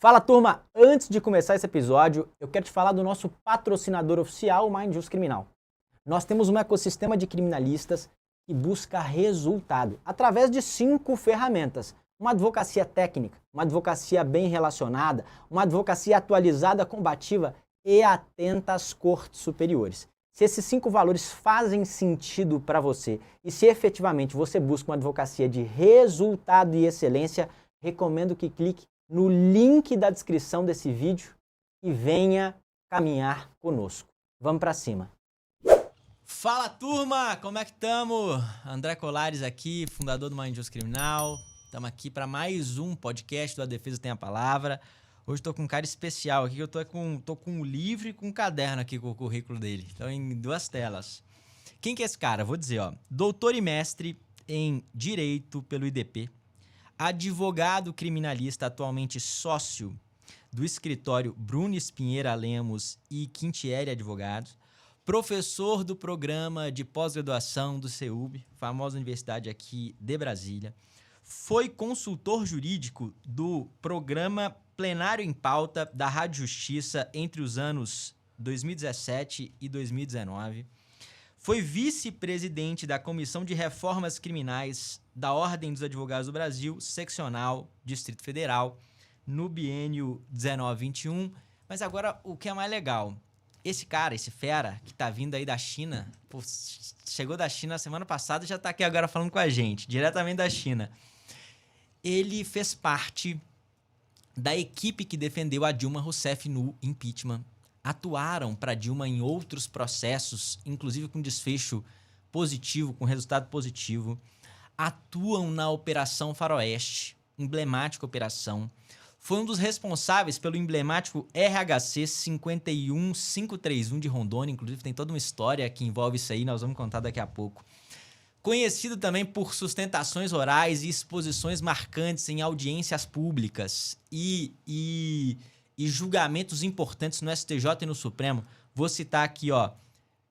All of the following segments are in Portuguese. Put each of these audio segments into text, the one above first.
Fala, turma! Antes de começar esse episódio, eu quero te falar do nosso patrocinador oficial, o Mind Just Criminal. Nós temos um ecossistema de criminalistas que busca resultado através de 5 ferramentas. Uma advocacia técnica, uma advocacia bem relacionada, uma advocacia atualizada, combativa e atenta às cortes superiores. Se esses 5 valores fazem sentido para você e se efetivamente você busca uma advocacia de resultado e excelência, recomendo que clique no link da descrição desse vídeo e venha caminhar conosco. Vamos para cima. Fala, turma! Como é que estamos? André Colares aqui, fundador do Mind Just Criminal. Estamos aqui para mais um podcast do A Defesa Tem a Palavra. Hoje estou com um cara especial aqui, eu tô com um livro e com um caderno aqui com o currículo dele. Então, em 2 telas. Quem que é esse cara? Vou dizer, ó. Doutor e mestre em Direito pelo IDP. Advogado criminalista, atualmente sócio do escritório Bruno Espinheira Lemos e Quintieri Advogados. Professor do programa de pós-graduação do CEUB, famosa universidade aqui de Brasília. Foi consultor jurídico do programa Plenário em Pauta da Rádio Justiça entre os anos 2017 e 2019. Foi vice-presidente da Comissão de Reformas Criminais da Ordem dos Advogados do Brasil, seccional, Distrito Federal, no biênio 19-21. Mas agora, o que é mais legal, esse cara, esse fera, que tá vindo aí da China, pô, chegou da China semana passada e já tá aqui agora falando com a gente, diretamente da China. Ele fez parte da equipe que defendeu a Dilma Rousseff no impeachment. Atuaram para Dilma em outros processos, inclusive com desfecho positivo, com resultado positivo. Atuam na Operação Faroeste, emblemática operação. Foi um dos responsáveis pelo emblemático RHC 51531 de Rondônia, inclusive tem toda uma história que envolve isso aí, nós vamos contar daqui a pouco. Conhecido também por sustentações orais e exposições marcantes em audiências públicas e julgamentos importantes no STJ e no Supremo. Vou citar aqui, ó,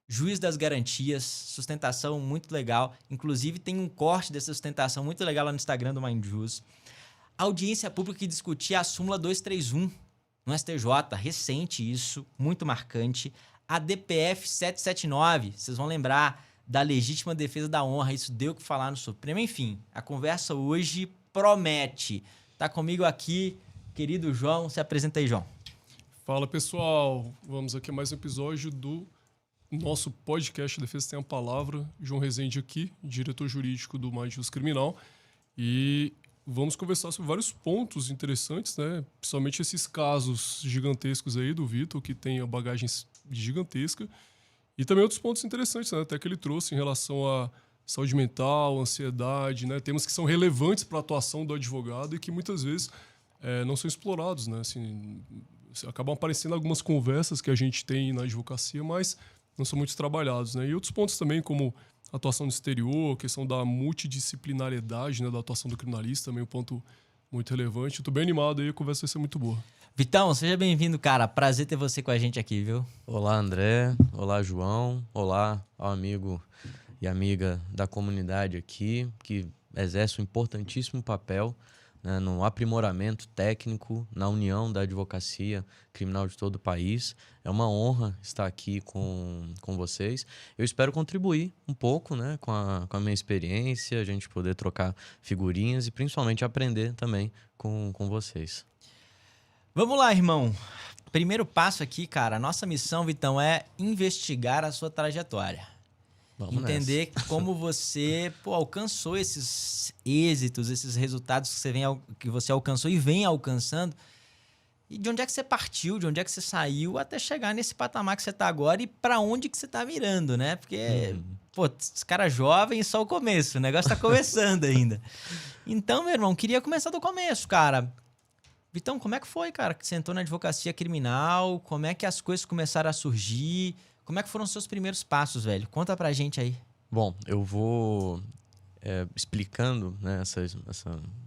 Juiz das Garantias, sustentação muito legal. Inclusive tem um corte dessa sustentação muito legal lá no Instagram do Mind Jus. Audiência pública que discutia a súmula 231 no STJ, recente isso, muito marcante. A DPF 779, vocês vão lembrar da legítima defesa da honra, isso deu o que falar no Supremo. Enfim, a conversa hoje promete. Tá comigo aqui, querido João, se apresenta aí, João. Fala, pessoal, vamos aqui a mais um episódio do nosso podcast Defesa Tem a Palavra. João Rezende aqui, diretor jurídico do Mind Just Criminal, e vamos conversar sobre vários pontos interessantes, né? Principalmente esses casos gigantescos aí do Vitor, que tem a bagagem gigantesca. E também outros pontos interessantes, né? Até que ele trouxe em relação à saúde mental, ansiedade, né? Temas que são relevantes para a atuação do advogado e que muitas vezes não são explorados, né? Assim, acabam aparecendo algumas conversas que a gente tem na advocacia, mas não são muito trabalhados, né? E outros pontos também, como atuação no exterior, a questão da multidisciplinariedade, né? Da atuação do criminalista, também um ponto muito relevante. Estou bem animado aí, a conversa vai ser muito boa. Vitão, seja bem-vindo, cara. Prazer ter você com a gente aqui, viu? Olá, André. Olá, João. Olá ao amigo e amiga da comunidade aqui, que exerce um importantíssimo papel, né, no aprimoramento técnico, na união da advocacia criminal de todo o país. É uma honra estar aqui com vocês. Eu espero contribuir um pouco, né, com a minha experiência, a gente poder trocar figurinhas e principalmente aprender também com vocês. Vamos lá, irmão. Primeiro passo aqui, cara, a nossa missão, Vitão, é investigar a sua trajetória. Vamos entender nessa. como você alcançou esses êxitos, esses resultados que você alcançou e vem alcançando. E de onde é que você partiu, de onde é que você saiu até chegar nesse patamar que você está agora e para onde que você está mirando, né? Porque, esse cara jovem, só o começo, o negócio está começando ainda. Então, meu irmão, queria começar do começo, cara. Vitão, como é que foi, cara, que você entrou na advocacia criminal? Como é que as coisas começaram a surgir? Como é que foram os seus primeiros passos, velho? Conta pra gente aí. Bom, eu vou explicando, né, essa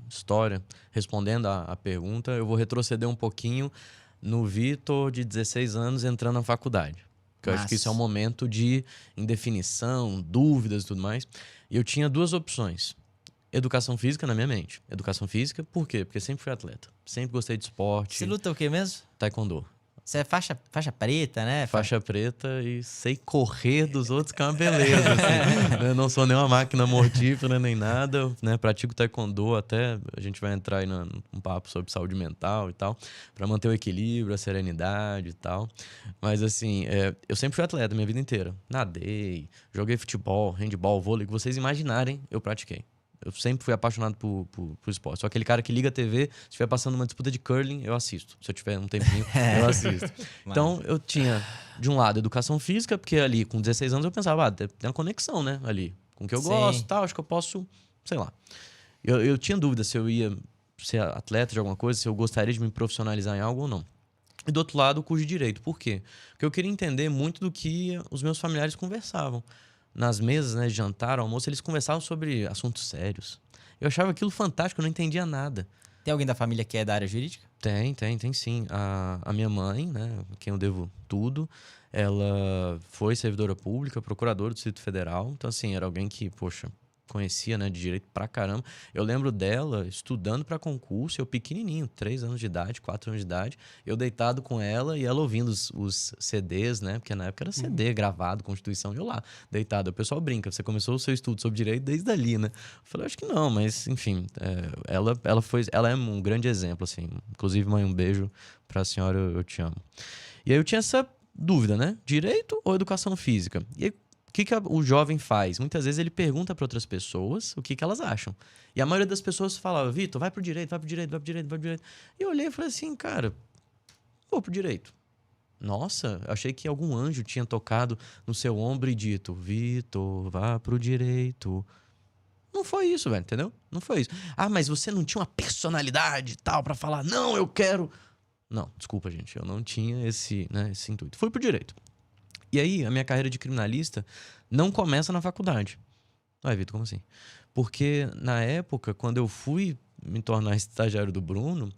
história, respondendo a pergunta, eu vou retroceder um pouquinho no Vitor de 16 anos entrando na faculdade. Porque eu acho que isso é um momento de indefinição, dúvidas e tudo mais. E eu tinha 2 opções. educação física na minha mente. Educação física, por quê? Porque sempre fui atleta. Sempre gostei de esporte. Você luta o quê mesmo? Taekwondo. Você é faixa preta, né? Faixa preta e sei correr dos outros, que é uma beleza. Assim. Eu não sou nem uma máquina mortífera, nem nada. Né? Pratico taekwondo até. A gente vai entrar aí num papo sobre saúde mental e tal. Pra manter o equilíbrio, a serenidade e tal. Mas assim, eu sempre fui atleta minha vida inteira. Nadei, joguei futebol, handebol, vôlei. O que vocês imaginarem, eu pratiquei. Eu sempre fui apaixonado por esporte. Sou aquele cara que liga a TV, se estiver passando uma disputa de curling, eu assisto. Se eu tiver um tempinho, eu assisto. Então, eu tinha, de um lado, educação física, porque ali, com 16 anos, eu pensava, tem uma conexão, né? Ali, com o que eu gosto e tal, acho que eu posso, sei lá. Eu tinha dúvida se eu ia ser atleta de alguma coisa, se eu gostaria de me profissionalizar em algo ou não. E do outro lado, o curso de Direito. Por quê? Porque eu queria entender muito do que os meus familiares conversavam. Nas mesas, né, de jantar, almoço, eles conversavam sobre assuntos sérios. Eu achava aquilo fantástico, eu não entendia nada. Tem alguém da família que é da área jurídica? Tem sim. A minha mãe, né, a quem eu devo tudo, ela foi servidora pública, procuradora do Distrito Federal. Então, assim, era alguém que, poxa, conhecia, né, de direito pra caramba. Eu lembro dela estudando pra concurso, eu pequenininho, 3 anos de idade, 4 anos de idade, eu deitado com ela e ela ouvindo os CDs, né, porque na época era CD gravado, Constituição, e eu lá, deitado. O pessoal brinca, você começou o seu estudo sobre direito desde ali, né? Eu falei, acho que não, mas enfim, ela é um grande exemplo, assim. Inclusive, mãe, um beijo pra senhora, eu te amo. E aí eu tinha essa dúvida, né? Direito ou educação física? E aí, o que o jovem faz? Muitas vezes ele pergunta para outras pessoas o que elas acham. E a maioria das pessoas falava, Vitor, vai pro direito, vai pro direito, vai pro direito, vai pro direito. E eu olhei e falei assim, cara, vou pro direito. Nossa, achei que algum anjo tinha tocado no seu ombro e dito, Vitor, vá pro direito. Não foi isso, velho, entendeu? Não foi isso. Ah, mas você não tinha uma personalidade e tal pra falar, não, eu quero... Não, desculpa, gente, eu não tinha esse intuito. Fui pro direito. E aí, a minha carreira de criminalista não começa na faculdade. Ué, Vitor, como assim? Porque na época, quando eu fui me tornar estagiário do Bruno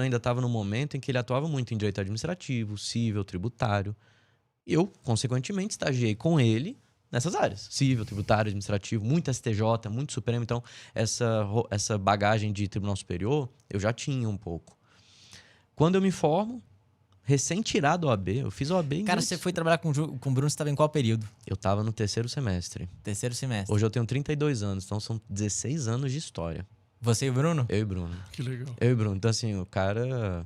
ainda estava no momento em que ele atuava muito em direito administrativo, civil, tributário. E eu, consequentemente, estagiei com ele nessas áreas. Civil, tributário, administrativo, muito STJ, muito Supremo. Então, essa bagagem de Tribunal Superior, eu já tinha um pouco. Quando eu me formo, recém-tirado do OAB, eu fiz OAB em... Cara, você foi trabalhar com o Bruno, você estava em qual período? Eu estava no 3º semestre. 3º semestre. Hoje eu tenho 32 anos, então são 16 anos de história. Você e o Bruno? Eu e Bruno. Que legal. Eu e Bruno. Então, assim, o cara...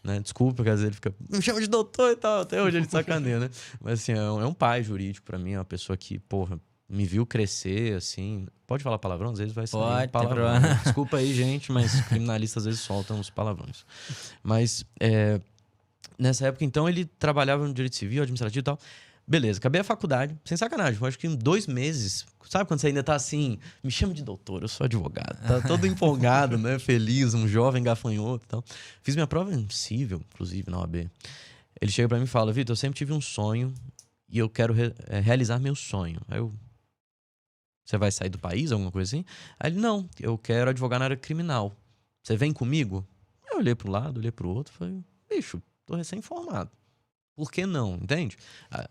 Né, desculpa, porque às vezes ele fica... Me chama de doutor e tal. Até hoje ele sacaneia, né? Mas, assim, é um pai jurídico pra mim. É uma pessoa que, porra, me viu crescer, assim... Pode falar palavrão? Às vezes vai sair Pode, palavrão. Né? Desculpa aí, gente, mas criminalistas às vezes soltam os palavrões. Mas... nessa época, então, ele trabalhava no direito civil, administrativo e tal. Beleza, acabei a faculdade, sem sacanagem. Eu acho que em 2 meses, sabe quando você ainda tá assim, me chama de doutor, eu sou advogado. Tá todo empolgado, né? Feliz, um jovem gafanhoto e tal. Fiz minha prova em civil, inclusive, na OAB. Ele chega pra mim e fala, Vitor, eu sempre tive um sonho e eu quero realizar meu sonho. Aí eu... Você vai sair do país, alguma coisa assim? Aí ele, não, eu quero advogar na área criminal. Você vem comigo? Eu olhei pro lado, olhei pro outro, falei, bicho, tô recém-formado. Por que não? Entende?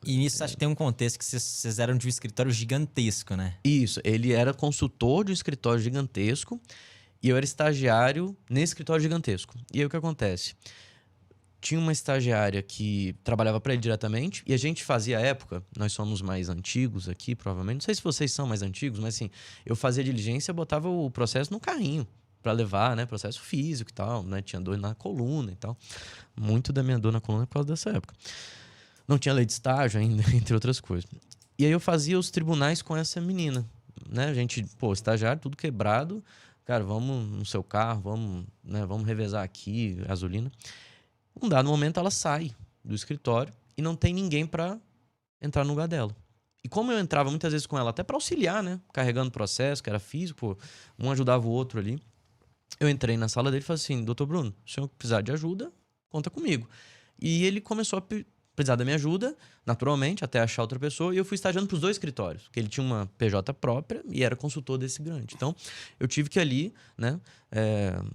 E nisso acho que tem um contexto que vocês eram de um escritório gigantesco, né? Isso. Ele era consultor de um escritório gigantesco e eu era estagiário nesse escritório gigantesco. E aí o que acontece? Tinha uma estagiária que trabalhava para ele diretamente e a gente fazia à época, nós somos mais antigos aqui, provavelmente. Não sei se vocês são mais antigos, mas assim, eu fazia diligência, botava o processo no carrinho para levar, né? Processo físico e tal, né? Tinha dor na coluna e tal. Muito da minha dor na coluna é por causa dessa época. Não tinha lei de estágio ainda, entre outras coisas. E aí eu fazia os tribunais com essa menina, né? A gente, estagiário, tudo quebrado. Cara, vamos no seu carro, vamos revezar aqui, gasolina. Um dado momento ela sai do escritório e não tem ninguém para entrar no lugar dela. E como eu entrava muitas vezes com ela, até para auxiliar, né? Carregando o processo, que era físico, um ajudava o outro ali. Eu entrei na sala dele e falei assim, doutor Bruno, se o senhor precisar de ajuda, conta comigo. E ele começou a precisar da minha ajuda, naturalmente, até achar outra pessoa, e eu fui estagiando para os 2 escritórios, porque ele tinha uma PJ própria e era consultor desse grande. Então, eu tive que ali, né,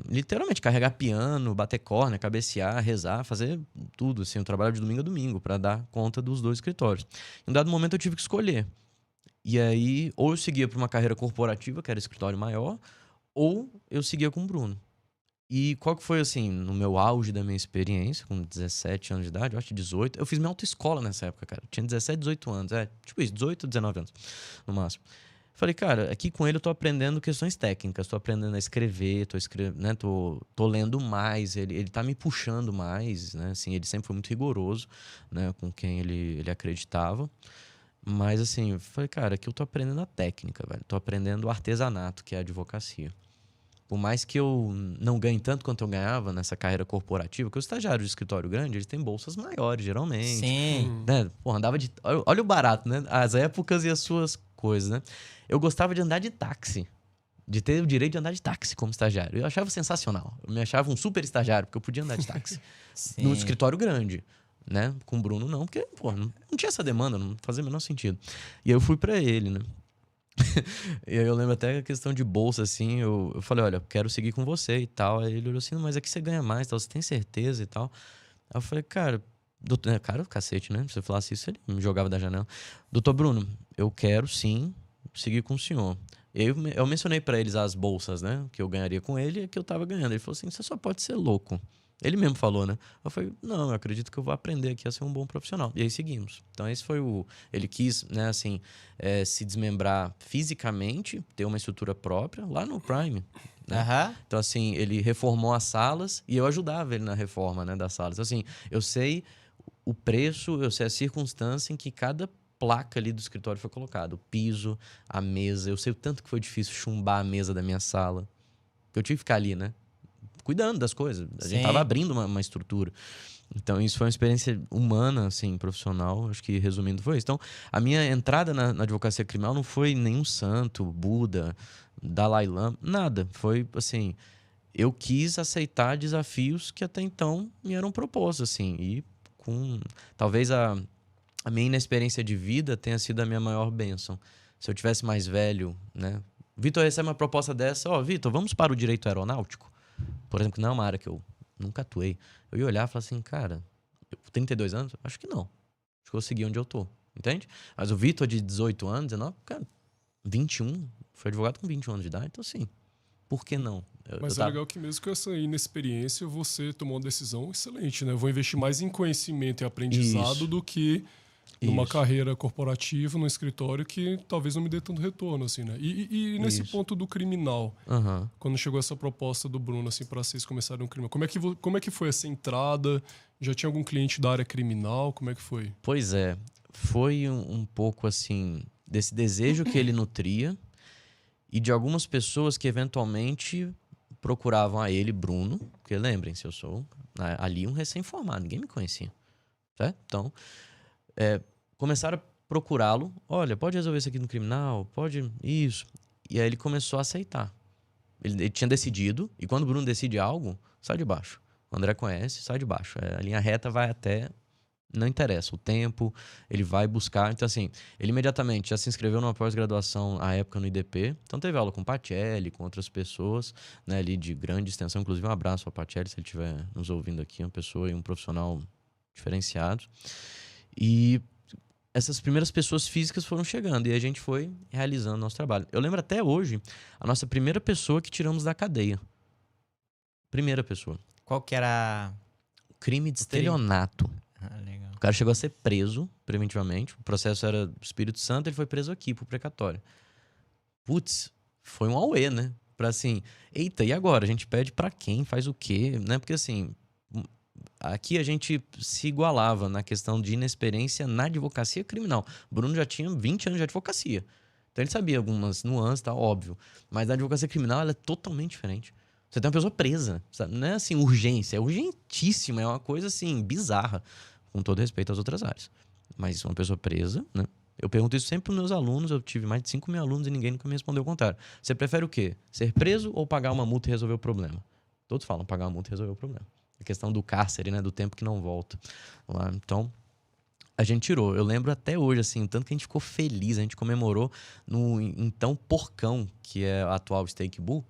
literalmente, carregar piano, bater córnea, cabecear, rezar, fazer tudo, assim, um trabalho de domingo a domingo, para dar conta dos 2 escritórios. Em um dado momento, eu tive que escolher. E aí, ou eu seguia para uma carreira corporativa, que era escritório maior, ou eu seguia com o Bruno. E qual que foi, assim, no meu auge da minha experiência, com 17 anos de idade, eu acho que 18, eu fiz minha autoescola nessa época, cara. Eu tinha 17, 18 anos, tipo isso, 18, 19 anos, no máximo. Falei, cara, aqui com ele eu tô aprendendo questões técnicas, tô aprendendo a escrever, né, tô lendo mais, ele tá me puxando mais, né, assim, ele sempre foi muito rigoroso, né, com quem ele acreditava. Mas, assim, eu falei, cara, aqui eu tô aprendendo a técnica, velho, tô aprendendo o artesanato, que é a advocacia. Por mais que eu não ganhe tanto quanto eu ganhava nessa carreira corporativa, porque o estagiário de escritório grande, eles têm bolsas maiores, geralmente. Sim. Né? Porra, andava de... Olha o barato, né? As épocas e as suas coisas, né? Eu gostava de andar de táxi. De ter o direito de andar de táxi como estagiário. Eu achava sensacional. Eu me achava um super estagiário, porque eu podia andar de táxi. Sim. No escritório grande, né? Com o Bruno, não. Porque, pô, não tinha essa demanda, não fazia o menor sentido. E aí eu fui pra ele, né? E aí eu lembro até a questão de bolsa, assim, eu falei, olha, eu quero seguir com você e tal. Aí ele olhou assim, mas aqui você ganha mais, tal, você tem certeza e tal. Aí eu falei, cara, doutor, cara, cacete, né? Se eu falasse isso, ele me jogava da janela. Doutor Bruno, eu quero sim seguir com o senhor. E aí eu mencionei pra eles as bolsas, né? Que eu ganharia com ele e que eu tava ganhando. Ele falou assim, você só pode ser louco. Ele mesmo falou, né? Eu falei, não, eu acredito que eu vou aprender aqui a ser um bom profissional. E aí seguimos. Então esse foi o... Ele quis, né, assim, se desmembrar fisicamente, ter uma estrutura própria lá no Prime. Né? Aham. Então, assim, ele reformou as salas e eu ajudava ele na reforma, né, das salas. Então, assim, eu sei o preço, eu sei a circunstância em que cada placa ali do escritório foi colocada. O piso, a mesa. Eu sei o tanto que foi difícil chumbar a mesa da minha sala. Porque eu tive que ficar ali, né? Cuidando das coisas. A gente Sim. tava abrindo uma estrutura. Então, isso foi uma experiência humana, assim, profissional. Acho que, resumindo, foi isso. Então, a minha entrada na advocacia criminal não foi nenhum santo, Buda, Dalai Lama, nada. Foi, assim, eu quis aceitar desafios que até então me eram propostos, assim. E com... Talvez a minha inexperiência de vida tenha sido a minha maior bênção. Se eu tivesse mais velho, né? Vitor recebe uma proposta dessa. Ó, Vitor, vamos para o direito aeronáutico? Por exemplo, que não é uma área que eu nunca atuei. Eu ia olhar e falar assim, cara, 32 anos? Acho que não. Acho que eu vou seguir onde eu tô. Entende? Mas o Vitor de 18 anos, 19, cara, 21, foi advogado com 21 anos de idade. Então, assim, por que não? Mas é legal que mesmo com essa inexperiência, você tomou uma decisão excelente, né? Eu vou investir mais em conhecimento e aprendizado Isso. do que numa Isso. carreira corporativa, num escritório que talvez não me dê tanto retorno, assim, né? E nesse Isso. ponto do criminal, Aham. quando chegou essa proposta do Bruno, assim, para vocês começarem um criminal, como é que foi essa entrada? Já tinha algum cliente da área criminal? Como é que foi? Pois é. Foi um pouco, assim, desse desejo que ele nutria e de algumas pessoas que eventualmente procuravam a ele, Bruno, porque lembrem-se, eu sou ali um recém-formado, ninguém me conhecia, certo? Então, começaram a procurá-lo, olha, pode resolver isso aqui no criminal, pode isso. E aí ele começou a aceitar. Ele tinha decidido, e quando o Bruno decide algo, sai de baixo. O André conhece, sai de baixo. A linha reta vai até... Não interessa o tempo, ele vai buscar. Então, assim, ele imediatamente já se inscreveu numa pós-graduação à época no IDP. Então, teve aula com o Pacelli, com outras pessoas, né, ali de grande extensão. Inclusive, um abraço ao Pacelli, se ele estiver nos ouvindo aqui. Uma pessoa e um profissional diferenciado. E essas primeiras pessoas físicas foram chegando e a gente foi realizando nosso trabalho. Eu lembro até hoje a nossa primeira pessoa que tiramos da cadeia. Primeira pessoa. Qual que era... Crime de estelionato. Ah, legal. O cara chegou a ser preso preventivamente. O processo era do Espírito Santo, ele foi preso aqui pro precatório. Putz, foi um auê, né? Pra assim, eita, e agora? A gente pede pra quem? Faz o quê? Né? Porque assim, aqui a gente se igualava na questão de inexperiência na advocacia criminal. O Bruno já tinha 20 anos de advocacia. Então ele sabia algumas nuances, tá? Óbvio. Mas na advocacia criminal ela é totalmente diferente. Você tem uma pessoa presa, sabe? Não é assim urgência, é urgentíssima, é uma coisa assim bizarra, com todo respeito às outras áreas. Mas uma pessoa presa, né? Eu pergunto isso sempre para meus alunos, eu tive mais de 5 mil alunos e ninguém nunca me respondeu o contrário. Você prefere o quê? Ser preso ou pagar uma multa e resolver o problema? Todos falam pagar uma multa e resolver o problema. A questão do cárcere, né? Do tempo que não volta. Lá, então, a gente tirou. Eu lembro até hoje, assim, tanto que a gente ficou feliz, a gente comemorou no então Porcão, que é a atual Steak Bull.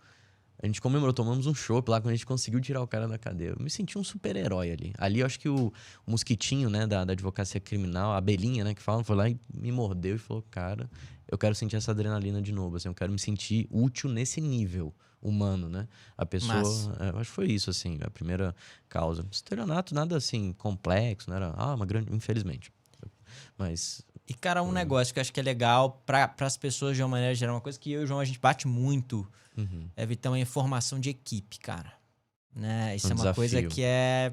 A gente comemorou, tomamos um chopp lá quando a gente conseguiu tirar o cara da cadeia. Eu me senti um super-herói ali. Ali eu acho que o mosquitinho, né, da advocacia criminal, a abelhinha, né, que falam, foi lá e me mordeu e falou, cara, eu quero sentir essa adrenalina de novo, assim, eu quero me sentir útil nesse nível humano, né? A pessoa, eu acho que foi isso, assim, a primeira causa. Estelionato, nada assim, complexo, não era, uma grande, infelizmente. Mas... E, cara, um negócio que eu acho que é legal para as pessoas de uma maneira geral, uma coisa que eu e o João, a gente bate muito, é Vitão, a informação de equipe, cara. Né? Isso é uma coisa que é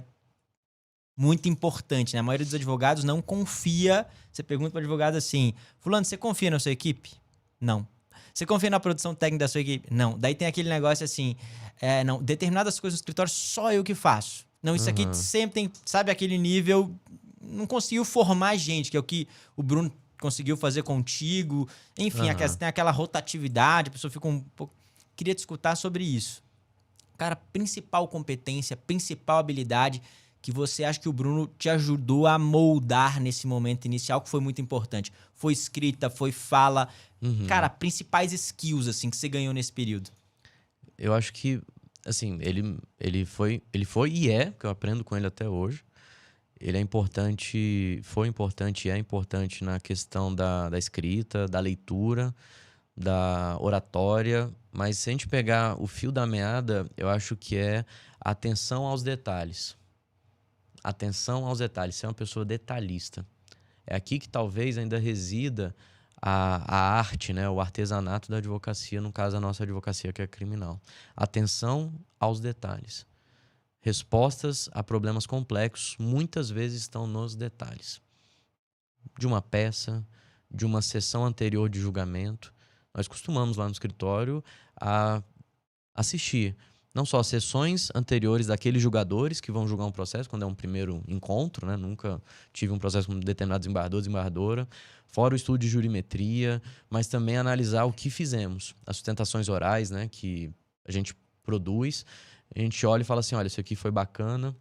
muito importante, né? A maioria dos advogados não confia. Você pergunta para o advogado assim, fulano, você confia na sua equipe? Não. Você confia na produção técnica da sua equipe? Não. Daí tem aquele negócio assim, não, determinadas coisas no escritório só eu que faço. Não, isso aqui sempre tem, sabe, aquele nível... Não conseguiu formar gente, que é o que o Bruno conseguiu fazer contigo. Enfim, tem aquela rotatividade, a pessoa fica um pouco... Queria te escutar sobre isso. Cara, principal competência, principal habilidade que você acha que o Bruno te ajudou a moldar nesse momento inicial, que foi muito importante. Foi escrita, foi fala. Cara, principais skills, assim, que você ganhou nesse período. Eu acho que, assim, ele foi e é, que eu aprendo com ele até hoje. Ele é importante, foi importante e é importante na questão da escrita, da leitura, da oratória. Mas se a gente pegar o fio da meada, eu acho que é atenção aos detalhes. Atenção aos detalhes, ser uma pessoa detalhista. É aqui que talvez ainda resida a arte, né? O artesanato da advocacia, no caso a nossa advocacia que é criminal. Atenção aos detalhes. Respostas a problemas complexos muitas vezes estão nos detalhes. De uma peça, de uma sessão anterior de julgamento. Nós costumamos lá no escritório a assistir não só as sessões anteriores daqueles julgadores que vão julgar um processo, quando é um primeiro encontro, né? Nunca tive um processo com determinado desembargador, desembargadora, fora o estudo de jurimetria, mas também analisar o que fizemos, as sustentações orais, né? Que a gente produz. A gente olha e fala assim, olha, isso aqui foi bacana,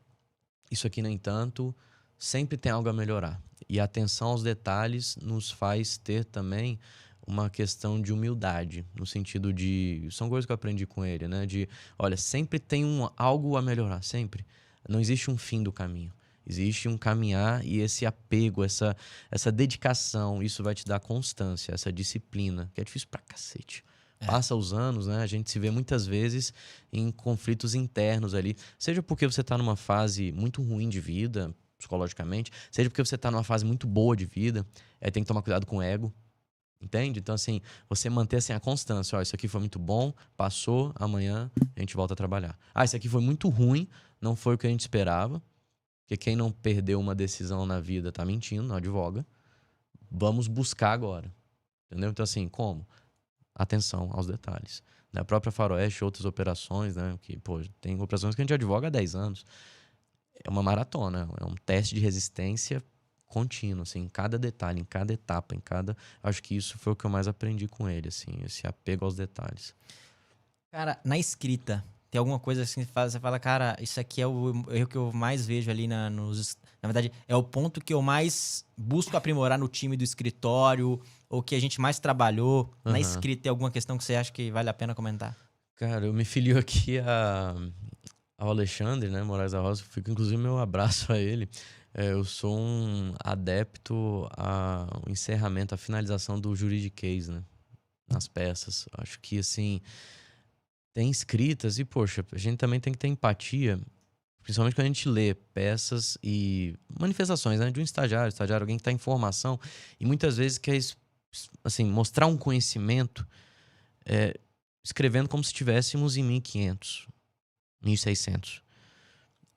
isso aqui nem tanto, sempre tem algo a melhorar. E a atenção aos detalhes nos faz ter também uma questão de humildade, no sentido de... São coisas que eu aprendi com ele, né? De, olha, sempre tem algo a melhorar, sempre. Não existe um fim do caminho. Existe um caminhar e esse apego, essa dedicação, isso vai te dar constância, essa disciplina, que é difícil pra cacete. Passa os anos, né? A gente se vê muitas vezes em conflitos internos ali. Seja porque você está numa fase muito ruim de vida, psicologicamente, seja porque você está numa fase muito boa de vida, tem que tomar cuidado com o ego. Entende? Então, assim, você manter assim, a constância. Ó, isso aqui foi muito bom, passou, amanhã a gente volta a trabalhar. Isso aqui foi muito ruim, não foi o que a gente esperava. Porque quem não perdeu uma decisão na vida tá mentindo, não advoga. Vamos buscar agora. Entendeu? Então, assim, como? Atenção aos detalhes. A própria Faroeste, outras operações, né? Que, pô, tem operações que a gente advoga há 10 anos. É uma maratona, é um teste de resistência contínuo, assim, em cada detalhe, em cada etapa, Acho que isso foi o que eu mais aprendi com ele, assim, esse apego aos detalhes. Cara, na escrita, tem alguma coisa assim que você fala, cara, isso aqui é o erro que eu mais vejo ali na verdade, é o ponto que eu mais busco aprimorar no time do escritório, ou que a gente mais trabalhou. Na escrita, tem alguma questão que você acha que vale a pena comentar? Cara, eu me filio aqui ao Alexandre, né, Moraes da Rosa, fica inclusive meu abraço a ele. Eu sou um adepto ao encerramento, à finalização do juridiquês, né? Nas peças. Acho que, assim, tem escritas e, poxa, a gente também tem que ter empatia, principalmente quando a gente lê peças e manifestações, né? De um estagiário, alguém que está em formação e muitas vezes quer, assim, mostrar um conhecimento escrevendo como se estivéssemos em 1500, 1600.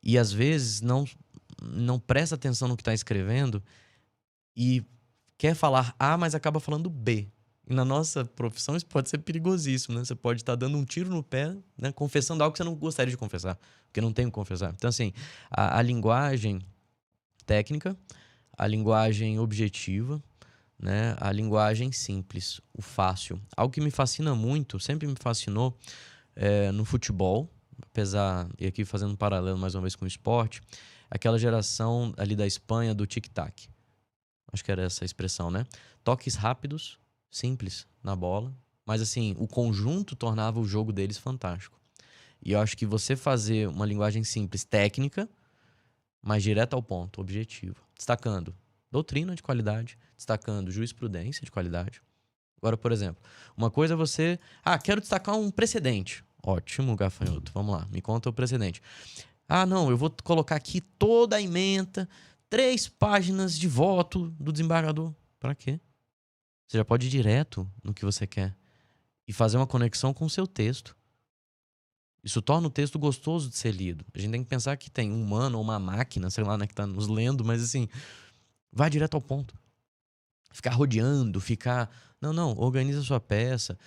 E, às vezes, não presta atenção no que está escrevendo e quer falar A, mas acaba falando B. E na nossa profissão isso pode ser perigosíssimo, né? Você pode estar dando um tiro no pé, né? Confessando algo que você não gostaria de confessar, porque não tem o que confessar. Então, assim, a linguagem técnica, a linguagem objetiva, né? A linguagem simples, o fácil. Algo que me fascina muito, sempre me fascinou no futebol, apesar, e aqui fazendo um paralelo mais uma vez com o esporte, aquela geração ali da Espanha do tic-tac. Acho que era essa a expressão, né? Toques rápidos, simples na bola, mas assim, o conjunto tornava o jogo deles fantástico. E eu acho que você fazer uma linguagem simples, técnica, mas direta ao ponto, objetivo. Destacando doutrina de qualidade, destacando jurisprudência de qualidade. Agora, por exemplo, uma coisa é você... quero destacar um precedente. Ótimo, gafanhoto. Vamos lá, me conta o precedente. Não, eu vou colocar aqui toda a ementa, 3 páginas de voto do desembargador. Para quê? Você já pode ir direto no que você quer e fazer uma conexão com o seu texto. Isso torna o texto gostoso de ser lido. A gente tem que pensar que tem um humano ou uma máquina, sei lá, né, que está nos lendo, mas assim, vai direto ao ponto. Ficar rodeando, Não, organiza a sua peça.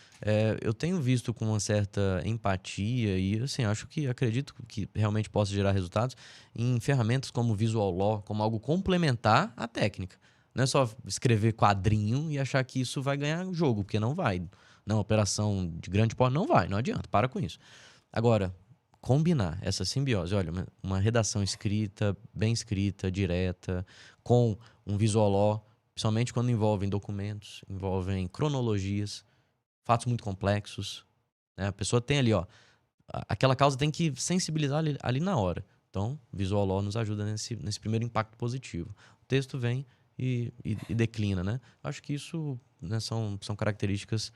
Eu tenho visto com uma certa empatia e, assim, acredito que realmente possa gerar resultados em ferramentas como Visual Law, como algo complementar à técnica. Não é só escrever quadrinho e achar que isso vai ganhar o jogo, porque não vai. Não, operação de grande porte não vai, não adianta, para com isso. Agora, combinar essa simbiose, olha, uma redação escrita, bem escrita, direta, com um Visual Law, principalmente quando envolvem documentos, envolvem cronologias, fatos muito complexos. Né? A pessoa tem ali, aquela causa tem que sensibilizar ali na hora. Então, Visual Law nos ajuda nesse primeiro impacto positivo. O texto vem e declina, né? Acho que isso, né, são características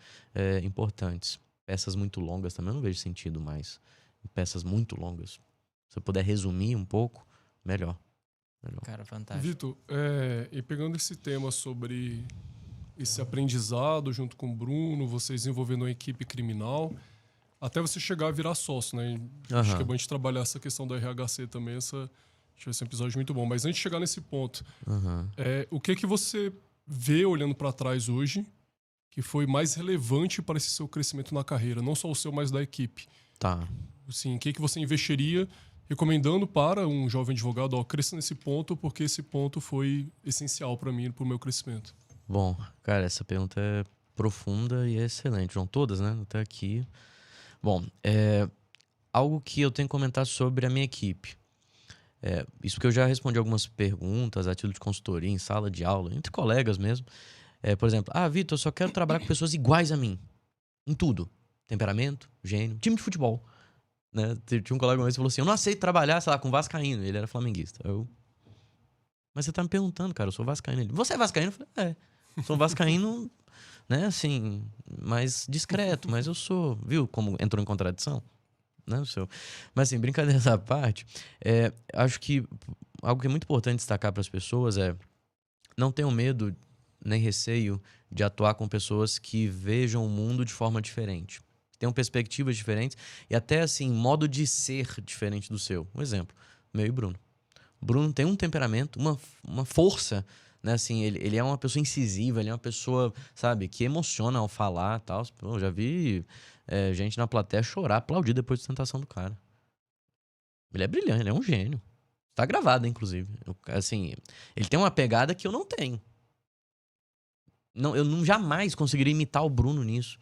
importantes. Peças muito longas também eu não vejo sentido mais. Peças muito longas. Se eu puder resumir um pouco, melhor. Cara, fantástico. Vitor, e pegando esse tema sobre esse aprendizado junto com o Bruno, vocês desenvolvendo uma equipe criminal, até você chegar a virar sócio, né? Acho que é bom a gente trabalhar essa questão do RHC também, acho que vai ser um episódio muito bom. Mas antes de chegar nesse ponto, o que você vê olhando para trás hoje que foi mais relevante para esse seu crescimento na carreira? Não só o seu, mas da equipe. Tá. Assim, o que você investiria recomendando para um jovem advogado, cresça nesse ponto, porque esse ponto foi essencial para mim e para o meu crescimento? Bom, cara, essa pergunta é profunda e é excelente. João, todas, né? Até aqui. Bom, algo que eu tenho que comentar sobre a minha equipe. Isso que eu já respondi algumas perguntas a título de consultoria, em sala de aula, entre colegas mesmo. Por exemplo, Vitor, eu só quero trabalhar com pessoas iguais a mim. Em tudo. Temperamento, gênio, time de futebol. Né? Tinha um colega uma vez que falou assim, eu não aceito trabalhar, sei lá, com vascaíno. Ele era flamenguista. Mas você tá me perguntando, cara, eu sou vascaíno. Ele, você é vascaíno? Eu falei, sou vascaíno, né, assim, mais discreto, mas eu sou, viu como entrou em contradição? Né, mas assim, brincadeiras à parte, acho que algo que é muito importante destacar para as pessoas não tenham medo nem receio de atuar com pessoas que vejam o mundo de forma diferente. Tenham perspectivas diferentes e até, assim, modo de ser diferente do seu. Um exemplo, meu e Bruno. Bruno tem um temperamento, uma força, né? Assim, ele é uma pessoa incisiva, ele é uma pessoa, sabe, que emociona ao falar e tal. Eu já vi gente na plateia chorar, aplaudir depois da tentação do cara. Ele é brilhante, ele é um gênio. Tá gravado, inclusive. Assim, ele tem uma pegada que eu não tenho. Não, eu não jamais conseguiria imitar o Bruno nisso.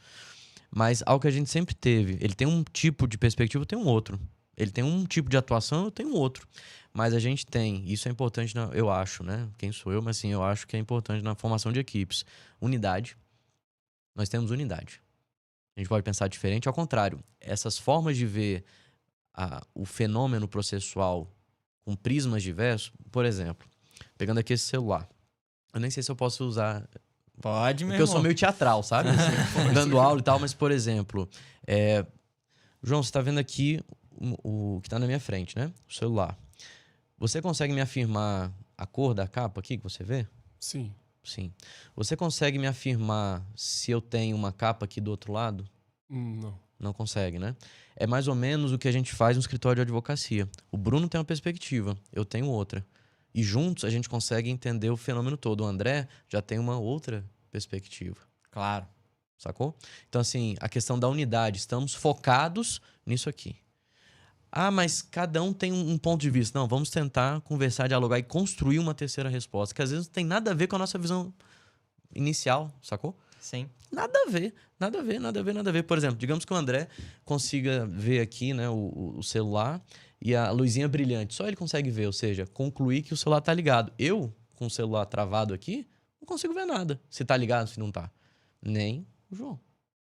Mas algo que a gente sempre teve. Ele tem um tipo de perspectiva, eu tenho outro. Ele tem um tipo de atuação, eu tenho outro. Mas a gente tem, isso é importante, eu acho, né? Quem sou eu, mas assim, eu acho que é importante na formação de equipes. Unidade. Nós temos unidade. A gente pode pensar diferente. Ao contrário, essas formas de ver o fenômeno processual com prismas diversos, por exemplo, pegando aqui esse celular. Eu nem sei se eu posso usar... Pode, meu Porque irmão. eu sou meio teatral, sabe? Assim, dando aula e tal, mas, por exemplo... João, você tá vendo aqui o que tá na minha frente, né? O celular. Você consegue me afirmar a cor da capa aqui que você vê? Sim. Sim. Você consegue me afirmar se eu tenho uma capa aqui do outro lado? Não. Não consegue, né? É mais ou menos o que a gente faz no escritório de advocacia. O Bruno tem uma perspectiva, eu tenho outra. E juntos a gente consegue entender o fenômeno todo. O André já tem uma outra perspectiva. Claro. Sacou? Então, assim, a questão da unidade. Estamos focados nisso aqui. Mas cada um tem um ponto de vista. Não, vamos tentar conversar, dialogar e construir uma terceira resposta. Que às vezes não tem nada a ver com a nossa visão inicial, sacou? Sim. Nada a ver. Por exemplo, digamos que o André consiga ver aqui, né, o celular e a luzinha brilhante. Só ele consegue ver, ou seja, concluir que o celular tá ligado. Eu, com o celular travado aqui, não consigo ver nada. Se tá ligado, se não tá. Nem o João.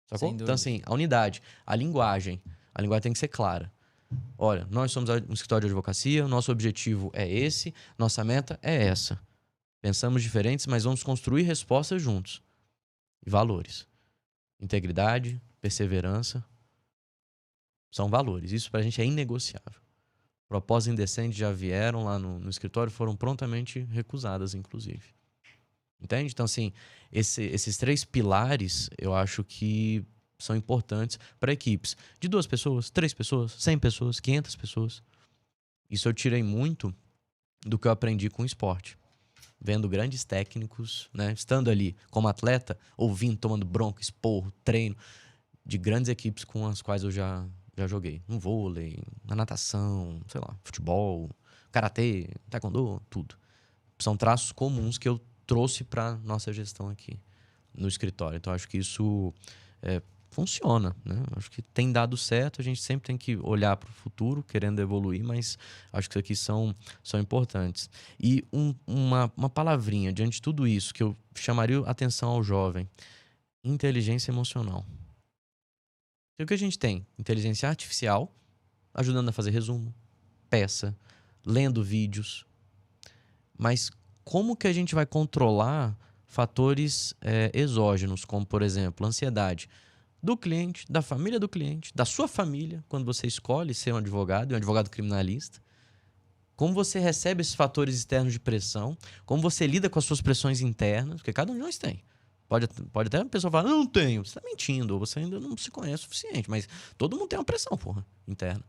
Sacou? Então, assim, a unidade, a linguagem. A linguagem tem que ser clara. Olha, nós somos um escritório de advocacia, nosso objetivo é esse, nossa meta é essa. Pensamos diferentes, mas vamos construir respostas juntos. E valores. Integridade, perseverança, são valores. Isso pra gente é inegociável. Propostas indecentes já vieram lá no escritório, foram prontamente recusadas, inclusive. Entende? Então, assim, esses 3 pilares, eu acho que são importantes para equipes de 2 pessoas, 3 pessoas, 100 pessoas, 500 pessoas. Isso eu tirei muito do que eu aprendi com o esporte. Vendo grandes técnicos, né? Estando ali como atleta, ouvindo, tomando bronca, esporro, treino, de grandes equipes com as quais eu já joguei. No vôlei, na natação, sei lá, futebol, karatê, taekwondo, tudo. São traços comuns que eu trouxe para nossa gestão aqui no escritório. Então, acho que isso funciona, né? Acho que tem dado certo. A gente sempre tem que olhar para o futuro, querendo evoluir, mas acho que isso aqui são importantes. E uma palavrinha diante de tudo isso que eu chamaria a atenção ao jovem: inteligência emocional. O que a gente tem? Inteligência artificial, ajudando a fazer resumo, peça, lendo vídeos. Mas como que a gente vai controlar fatores exógenos, como, por exemplo, ansiedade do cliente, da família do cliente, da sua família, quando você escolhe ser um advogado criminalista? Como você recebe esses fatores externos de pressão? Como você lida com as suas pressões internas? Porque cada um de nós tem. Pode até a pessoa falar, não tenho. Você está mentindo, ou você ainda não se conhece o suficiente. Mas todo mundo tem uma pressão, interna.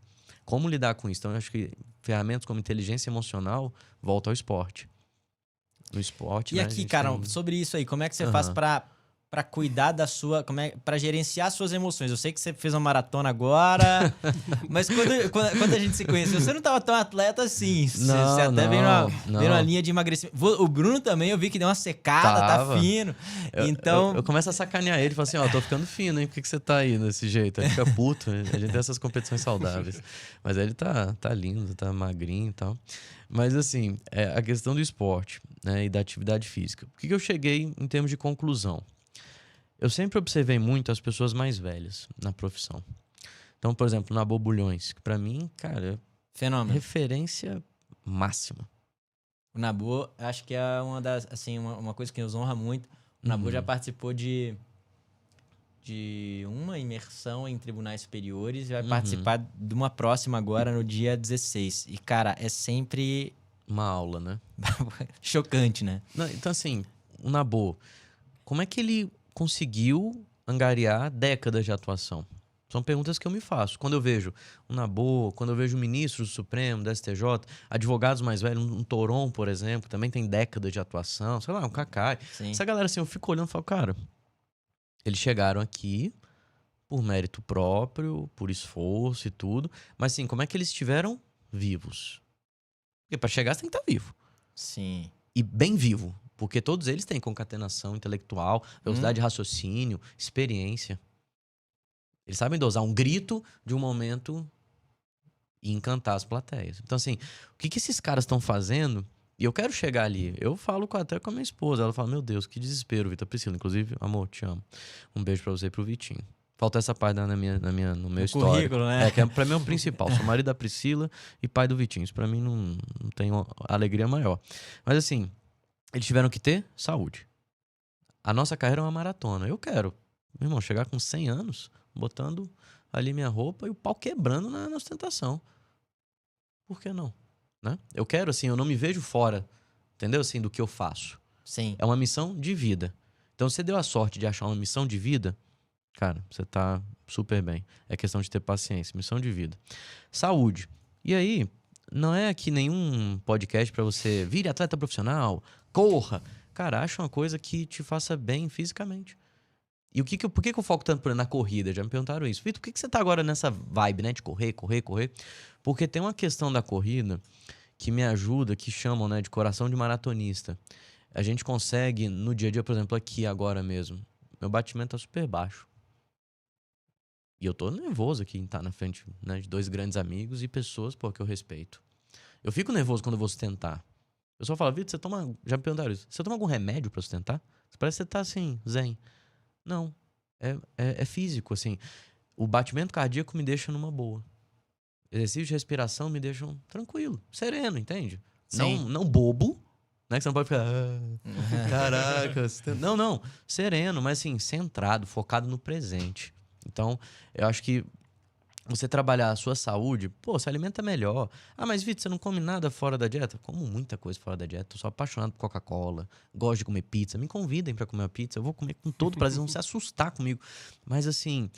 Como lidar com isso? Então, eu acho que ferramentas como inteligência emocional voltam ao esporte. No esporte, E né, aqui, cara, sobre isso aí, como é que você faz pra cuidar da sua... Pra gerenciar suas emoções? Eu sei que você fez uma maratona agora, mas quando a gente se conheceu, você não tava tão atleta assim. Você até veio numa linha de emagrecimento. O Bruno também, eu vi que deu uma secada, tá fino. Então... Eu começo a sacanear ele, falo assim, tô ficando fino, hein? Por que você tá aí desse jeito? Aí fica puto, a gente tem essas competições saudáveis. Mas aí ele tá lindo, tá magrinho e tal. Mas assim, a questão do esporte, né, e da atividade física. O que eu cheguei em termos de conclusão? Eu sempre observei muito as pessoas mais velhas na profissão. Então, por exemplo, na Bulhões, que pra mim, cara, fenômeno. Referência máxima. O Nabu, acho que é uma das, assim, uma coisa que nos honra muito. O Nabu já participou de uma imersão em tribunais superiores e vai participar de uma próxima agora no dia 16. E, cara, é sempre... uma aula, né? Chocante, né? Não, então, assim, o Nabu, como é que ele conseguiu angariar décadas de atuação? São perguntas que eu me faço. Quando eu vejo o Nabu, quando eu vejo ministros do Supremo, do STJ, advogados mais velhos, um Toron, por exemplo, também tem décadas de atuação, sei lá, um Cacai. Sim. Essa galera, assim, eu fico olhando e falo, cara, eles chegaram aqui por mérito próprio, por esforço e tudo, mas assim, como é que eles estiveram vivos? Porque para chegar você tem que estar vivo. Sim. E bem vivo, porque todos eles têm concatenação intelectual, velocidade de raciocínio, experiência. Eles sabem dosar um grito de um momento e encantar as plateias. Então, assim, o que esses caras estão fazendo? E eu quero chegar ali. Eu falo até com a minha esposa. Ela fala, meu Deus, que desespero, Vitor. Priscila, inclusive, amor, te amo. Um beijo pra você e pro Vitinho. Falta essa parte no meu histórico. Currículo, né? Que pra mim é o principal. Sou marido da Priscila e pai do Vitinho. Isso pra mim não tem alegria maior. Mas assim, eles tiveram que ter saúde. A nossa carreira é uma maratona. Eu quero, meu irmão, chegar com 100 anos, botando ali minha roupa e o pau quebrando na ostentação. Por que não? Né? Eu quero, assim, eu não me vejo fora, entendeu? Assim, do que eu faço. Sim. É uma missão de vida. Então, você deu a sorte de achar uma missão de vida, cara, você tá super bem. É questão de ter paciência. Missão de vida. Saúde. E aí, não é aqui nenhum podcast pra você vire atleta profissional, corra. Cara, acha uma coisa que te faça bem fisicamente. E por que eu foco tanto na corrida? Já me perguntaram isso. Vitor, por que você tá agora nessa vibe, né? De correr? Porque tem uma questão da corrida que me ajuda, que chamam, né, de coração de maratonista. A gente consegue, no dia a dia, por exemplo, aqui agora mesmo, meu batimento tá super baixo. E eu tô nervoso aqui em estar na frente, né, de 2 grandes amigos e pessoas, que eu respeito. Eu fico nervoso quando eu vou sustentar. O pessoal fala, Vitor, você toma... Já me perguntaram isso. Você toma algum remédio pra sustentar? Parece que você tá assim, zen. Não. É físico, assim. O batimento cardíaco me deixa numa boa. Exercícios de respiração me deixam tranquilo, sereno, entende? Sim. Não bobo, né? Que você não pode ficar... caraca. Não. Sereno, mas assim, centrado, focado no presente. Então, eu acho que você trabalhar a sua saúde, pô, se alimenta melhor. Ah, mas Vitor, você não come nada fora da dieta? Como muita coisa fora da dieta. Eu sou apaixonado por Coca-Cola, gosto de comer pizza. Me convidem pra comer uma pizza, eu vou comer com todo prazer, vão se assustar comigo. Mas assim,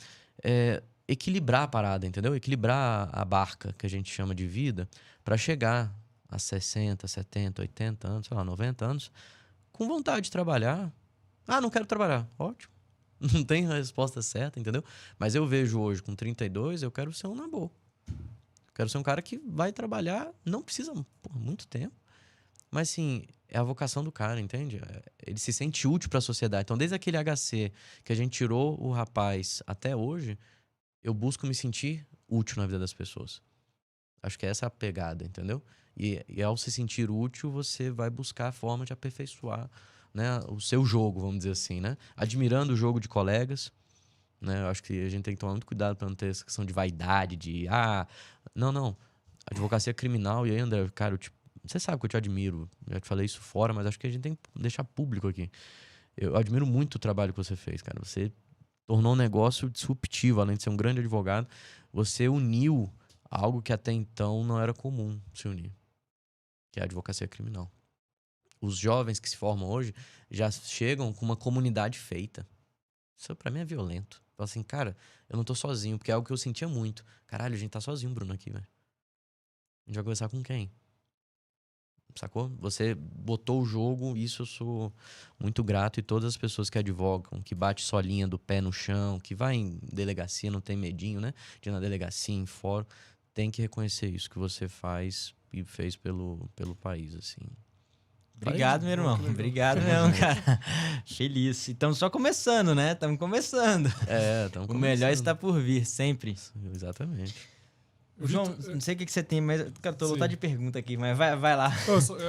equilibrar a parada, entendeu? Equilibrar a barca, que a gente chama de vida, pra chegar a 60, 70, 80 anos, sei lá, 90 anos, com vontade de trabalhar. Ah, não quero trabalhar. Ótimo. Não tem a resposta certa, entendeu? Mas eu vejo hoje, com 32, eu quero ser um nabô. Quero ser um cara que vai trabalhar, não precisa por muito tempo, mas sim, é a vocação do cara, entende? Ele se sente útil para a sociedade. Então, desde aquele HC que a gente tirou o rapaz até hoje, eu busco me sentir útil na vida das pessoas. Acho que essa é a pegada, entendeu? E ao se sentir útil, você vai buscar a forma de aperfeiçoar, né, o seu jogo, vamos dizer assim, né? Admirando o jogo de colegas, né? Eu acho que a gente tem que tomar muito cuidado para não ter essa questão de vaidade, de não. Advocacia criminal, e aí, André, cara, você sabe que eu te admiro. Eu já te falei isso fora, mas acho que a gente tem que deixar público aqui. Eu admiro muito o trabalho que você fez, cara. Você tornou um negócio disruptivo, além de ser um grande advogado. Você uniu algo que até então não era comum se unir, que é a advocacia criminal. Os jovens que se formam hoje já chegam com uma comunidade feita. Isso pra mim é violento. Fala assim, cara, eu não tô sozinho, porque é algo que eu sentia muito. Caralho, a gente tá sozinho, Bruno, aqui, velho. A gente vai conversar com quem? Sacou? Você botou o jogo, isso eu sou muito grato. E todas as pessoas que advogam, que bate solinha do pé no chão, que vai em delegacia, não tem medinho, né? De ir na delegacia, em fórum, tem que reconhecer isso que você faz e fez pelo país, assim. Obrigado, meu irmão. Obrigado mesmo, cara. Feliz. Estamos só começando, né? Estamos começando. Estamos O melhor está por vir, sempre. Exatamente. João, não sei o que você tem, mas cara, tô lotado de pergunta aqui, mas vai lá.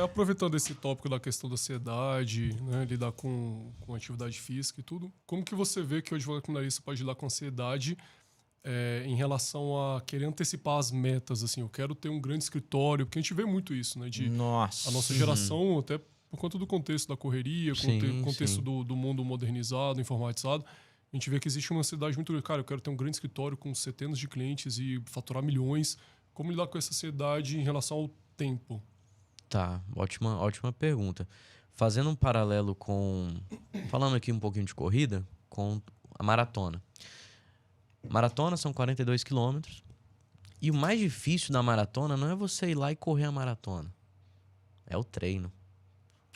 Aproveitando esse tópico da questão da ansiedade, né, lidar com atividade física e tudo, como que você vê que o advogado criminalista pode lidar com ansiedade em relação a querer antecipar as metas, assim, eu quero ter um grande escritório, porque a gente vê muito isso, né, de Nossa. a nossa geração, até por conta do contexto da correria, contexto do mundo modernizado, informatizado, a gente vê que existe uma ansiedade muito grande. Cara, eu quero ter um grande escritório com centenas de clientes e faturar milhões. Como lidar com essa ansiedade em relação ao tempo? Tá, ótima pergunta. Fazendo um paralelo falando aqui um pouquinho de corrida, com a maratona. Maratona são 42 quilômetros. E o mais difícil da maratona não é você ir lá e correr a maratona. É o treino.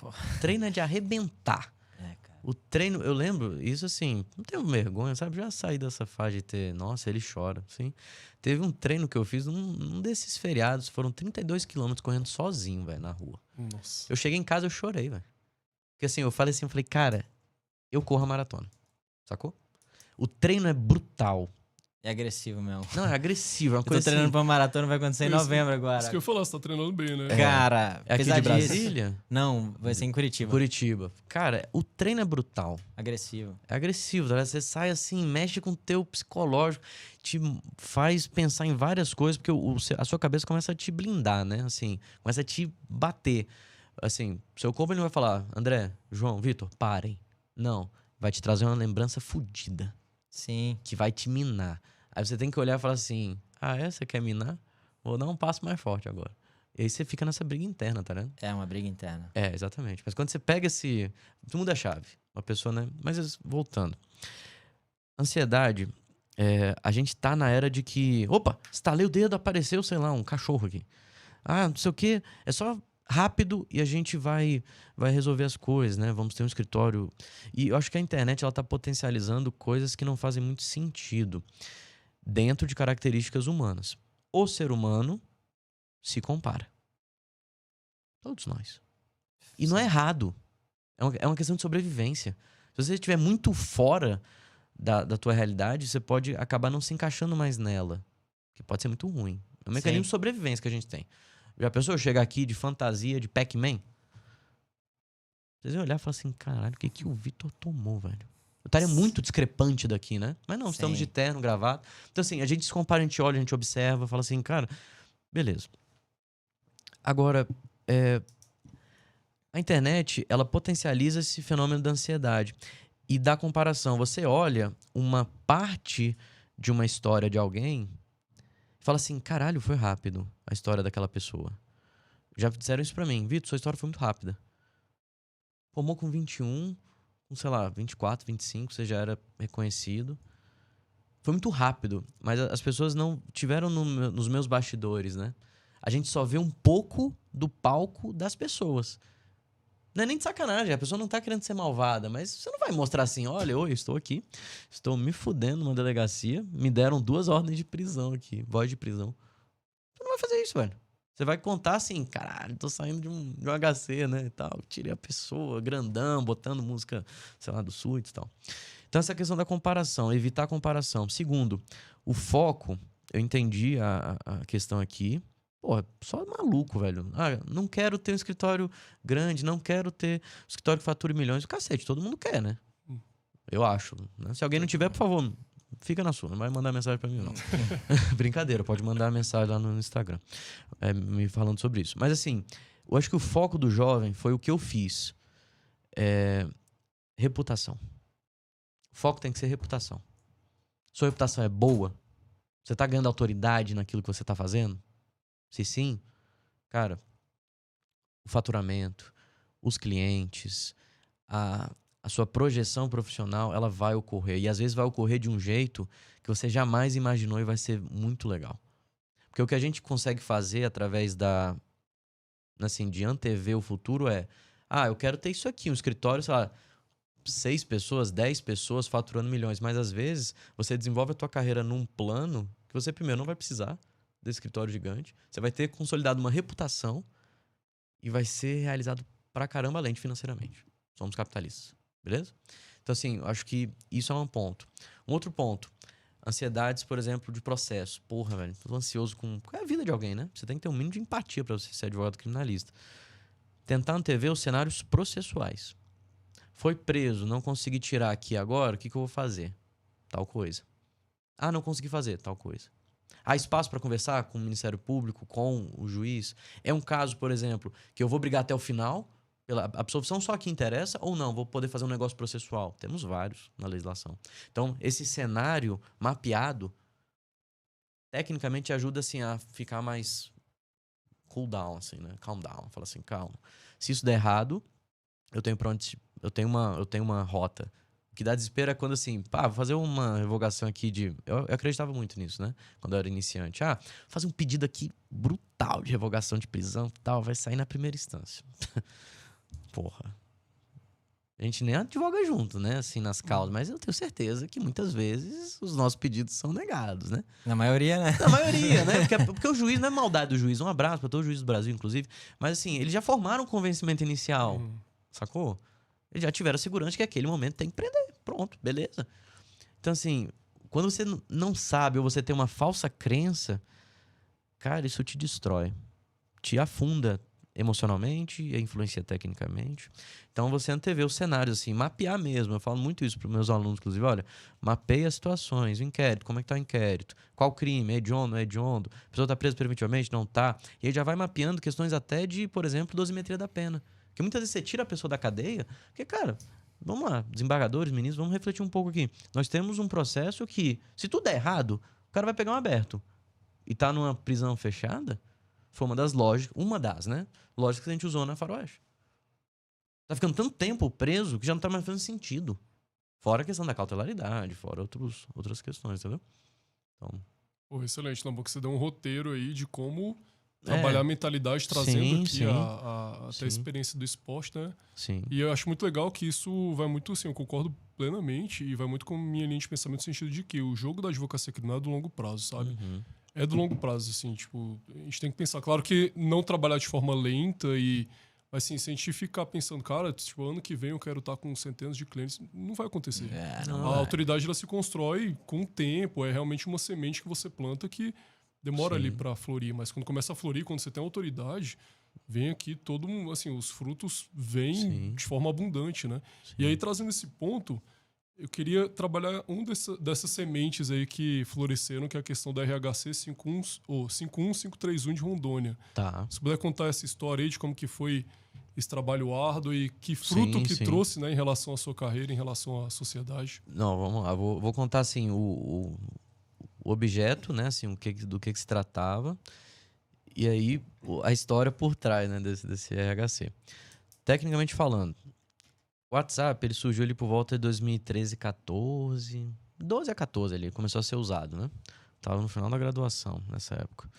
O treino é de arrebentar. Cara. O treino, eu lembro, isso assim, não tenho vergonha, sabe? Já saí dessa fase de ter, nossa, ele chora, assim. Teve um treino que eu fiz num desses feriados, foram 32 quilômetros correndo sozinho, velho, na rua. Nossa. Eu cheguei em casa, eu chorei, velho. Porque assim, eu falei, cara, eu corro a maratona, sacou? O treino é brutal. É agressivo mesmo. Não, é agressivo, é uma Eu tô coisa treinando assim. pra maratona, vai acontecer em novembro agora. Isso que eu falar, você tá treinando bem, né? Cara, É aqui de pesadíssimo. Brasília? Não, vai ser em Curitiba. Curitiba. Cara, o treino é brutal. Agressivo. É agressivo, tá? Você sai assim, mexe com o teu psicológico, te faz pensar em várias coisas, porque a sua cabeça começa a te blindar, né? Assim, começa a te bater. Assim, seu corpo ele vai falar, André, João, Vitor, parem. Não, vai te trazer uma lembrança fodida. Sim. Que vai te minar. Aí você tem que olhar e falar assim, você quer minar? Vou dar um passo mais forte agora. E aí você fica nessa briga interna, tá vendo? É uma briga interna. É, exatamente. Mas quando você pega você muda a chave. Uma pessoa, né? Mas voltando. Ansiedade, a gente tá na era de que... Opa, estalei o dedo, apareceu, sei lá, um cachorro aqui. Não sei o quê. É só rápido e a gente vai resolver as coisas, né? Vamos ter um escritório. E eu acho que a internet, ela tá potencializando coisas que não fazem muito sentido dentro de características humanas. O ser humano se compara. Todos nós. E não é errado. É uma questão de sobrevivência. Se você estiver muito fora da tua realidade, você pode acabar não se encaixando mais nela. Que pode ser muito ruim. É um mecanismo de sobrevivência que a gente tem. Já pensou eu chegar aqui de fantasia de Pac-Man? Vocês iam olhar e falar assim, caralho, o que o Vitor tomou, velho? Eu estaria muito discrepante daqui, né? Mas não, estamos Sim. de terno, gravata. Então, assim, a gente se compara, a gente olha, a gente observa, fala assim, cara, beleza. Agora, a internet, ela potencializa esse fenômeno da ansiedade e da comparação. Você olha uma parte de uma história de alguém e fala assim, caralho, foi rápido a história daquela pessoa. Já disseram isso pra mim. Vitor, sua história foi muito rápida. Formou com 21, com, sei lá, 24, 25, você já era reconhecido. Foi muito rápido, mas as pessoas não tiveram nos meus bastidores, né? A gente só vê um pouco do palco das pessoas. Não é nem de sacanagem, a pessoa não tá querendo ser malvada, mas você não vai mostrar assim, olha, oi, estou aqui, estou me fudendo numa delegacia, me deram 2 ordens de prisão aqui, voz de prisão. Você não vai fazer isso, velho. Você vai contar assim, caralho, tô saindo de um HC, né, e tal, tirei a pessoa, grandão, botando música, sei lá, do Sul e tal. Então essa questão da comparação, evitar a comparação. Segundo, o foco, eu entendi a questão aqui, pô, só maluco, velho. Ah, não quero ter um escritório grande, não quero ter um escritório que fature milhões. O cacete, todo mundo quer, né? Eu acho. Né? Se alguém não tiver, por favor, fica na sua. Não vai mandar mensagem pra mim, não. Brincadeira, pode mandar mensagem lá no Instagram. Me falando sobre isso. Mas assim, eu acho que o foco do jovem foi o que eu fiz. Reputação. O foco tem que ser reputação. Sua reputação é boa? Você tá ganhando autoridade naquilo que você tá fazendo? Se sim, cara, o faturamento, os clientes, a sua projeção profissional, ela vai ocorrer. E às vezes vai ocorrer de um jeito que você jamais imaginou e vai ser muito legal. Porque o que a gente consegue fazer através de antever o futuro eu quero ter isso aqui, um escritório, sei lá, 6 pessoas, 10 pessoas faturando milhões. Mas às vezes você desenvolve a tua carreira num plano que você primeiro não vai precisar desse escritório gigante. Você vai ter consolidado uma reputação e vai ser realizado pra caramba além de financeiramente. Somos capitalistas, beleza? Então, assim, eu acho que isso é um ponto. Um outro ponto, ansiedades, por exemplo, de processo. Porra, velho, tô ansioso com a vida de alguém, né? Você tem que ter um mínimo de empatia pra você ser advogado criminalista. Tentar antever os cenários processuais. Foi preso, não consegui tirar aqui agora, o que eu vou fazer? Tal coisa. Ah, não consegui fazer, tal coisa. Há espaço para conversar com o Ministério Público, com o juiz? É um caso, por exemplo, que eu vou brigar até o final, pela absolvição só que interessa, ou não, vou poder fazer um negócio processual? Temos vários na legislação. Então, esse cenário mapeado, tecnicamente ajuda assim, a ficar mais cool down, assim, né? Calm down. Fala assim, calma. Se isso der errado, eu tenho uma rota. O que dá desespero é quando assim, vou fazer uma revogação aqui de... Eu acreditava muito nisso, né? Quando eu era iniciante. Fazer um pedido aqui brutal de revogação de prisão e tal, vai sair na primeira instância. Porra. A gente nem advoga junto, né? Assim, nas causas. Mas eu tenho certeza que muitas vezes os nossos pedidos são negados, né? Na maioria, né? Na maioria, né? Porque o juiz, não é maldade do juiz. Um abraço para todo juiz do Brasil, inclusive. Mas assim, eles já formaram um convencimento inicial. Sacou? Eles já tiveram segurança que aquele momento tem que prender. Pronto, beleza. Então, assim, quando você não sabe ou você tem uma falsa crença, cara, isso te destrói. Te afunda emocionalmente e influencia tecnicamente. Então, você antevê os cenários, assim, mapear mesmo. Eu falo muito isso para os meus alunos, inclusive. Olha, mapeia as situações, o inquérito, como é que tá o inquérito? Qual crime? É hediondo, não é hediondo? A pessoa tá presa preventivamente? Não tá? E aí já vai mapeando questões até de, por exemplo, dosimetria da pena. Porque muitas vezes você tira a pessoa da cadeia, porque, cara, vamos lá, desembargadores, ministros, vamos refletir um pouco aqui. Nós temos um processo que, se tudo der errado, o cara vai pegar um aberto. E tá numa prisão fechada, foi uma das lógicas, né? Lógicas que a gente usou na Faroeste. Tá ficando tanto tempo preso que já não tá mais fazendo sentido. Fora a questão da cautelaridade, fora outras questões, entendeu? Então... Pô, excelente, Lambão, que você deu um roteiro aí de como trabalhar a mentalidade, trazendo aqui até a experiência do esporte, né? Sim. E eu acho muito legal que isso vai muito, assim, eu concordo plenamente e vai muito com a minha linha de pensamento no sentido de que o jogo da advocacia criminal é do longo prazo, sabe? É do longo prazo, assim, tipo, a gente tem que pensar, claro que não trabalhar de forma lenta mas assim, se a gente ficar pensando, cara, tipo, ano que vem eu quero estar com centenas de clientes, não vai acontecer. A autoridade, ela se constrói com o tempo, é realmente uma semente que você planta que demora ali para florir, mas quando começa a florir, quando você tem autoridade, vem aqui assim, os frutos vêm de forma abundante, né? E aí, trazendo esse ponto, Eu queria trabalhar dessas sementes aí que floresceram, que é a questão da RHC 51531 de Rondônia. Tá. Se puder contar essa história aí de como que foi esse trabalho árduo e que fruto que Sim. trouxe, né, em relação à sua carreira, em relação à sociedade. Não, vamos lá. Vou contar, assim, o objeto, né? Assim, do que se tratava. E aí, a história por trás, né, desse RHC. Tecnicamente falando, o WhatsApp, ele surgiu ali por volta de 2013, 14... 12 a 14 ali, começou a ser usado, né? Tava no final da graduação, nessa época.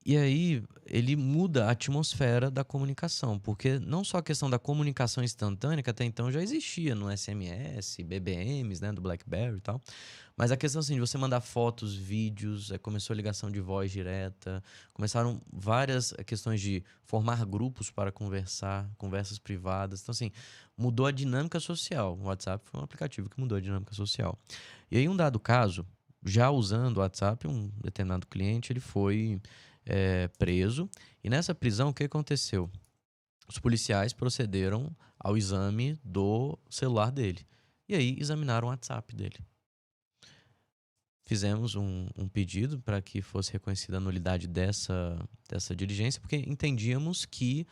E aí, ele muda a atmosfera da comunicação, porque não só a questão da comunicação instantânea, que até então já existia no SMS, BBMs, né, do BlackBerry e tal, mas a questão assim, de você mandar fotos, vídeos, começou a ligação de voz direta, começaram várias questões de formar grupos para conversar, conversas privadas, então assim, mudou a dinâmica social. O WhatsApp foi um aplicativo que mudou a dinâmica social. E aí, um dado caso, já usando o WhatsApp, um determinado cliente, ele foi preso. E nessa prisão, o que aconteceu? Os policiais procederam ao exame do celular dele. E aí, examinaram o WhatsApp dele. Fizemos um pedido para que fosse reconhecida a nulidade dessa diligência, porque entendíamos que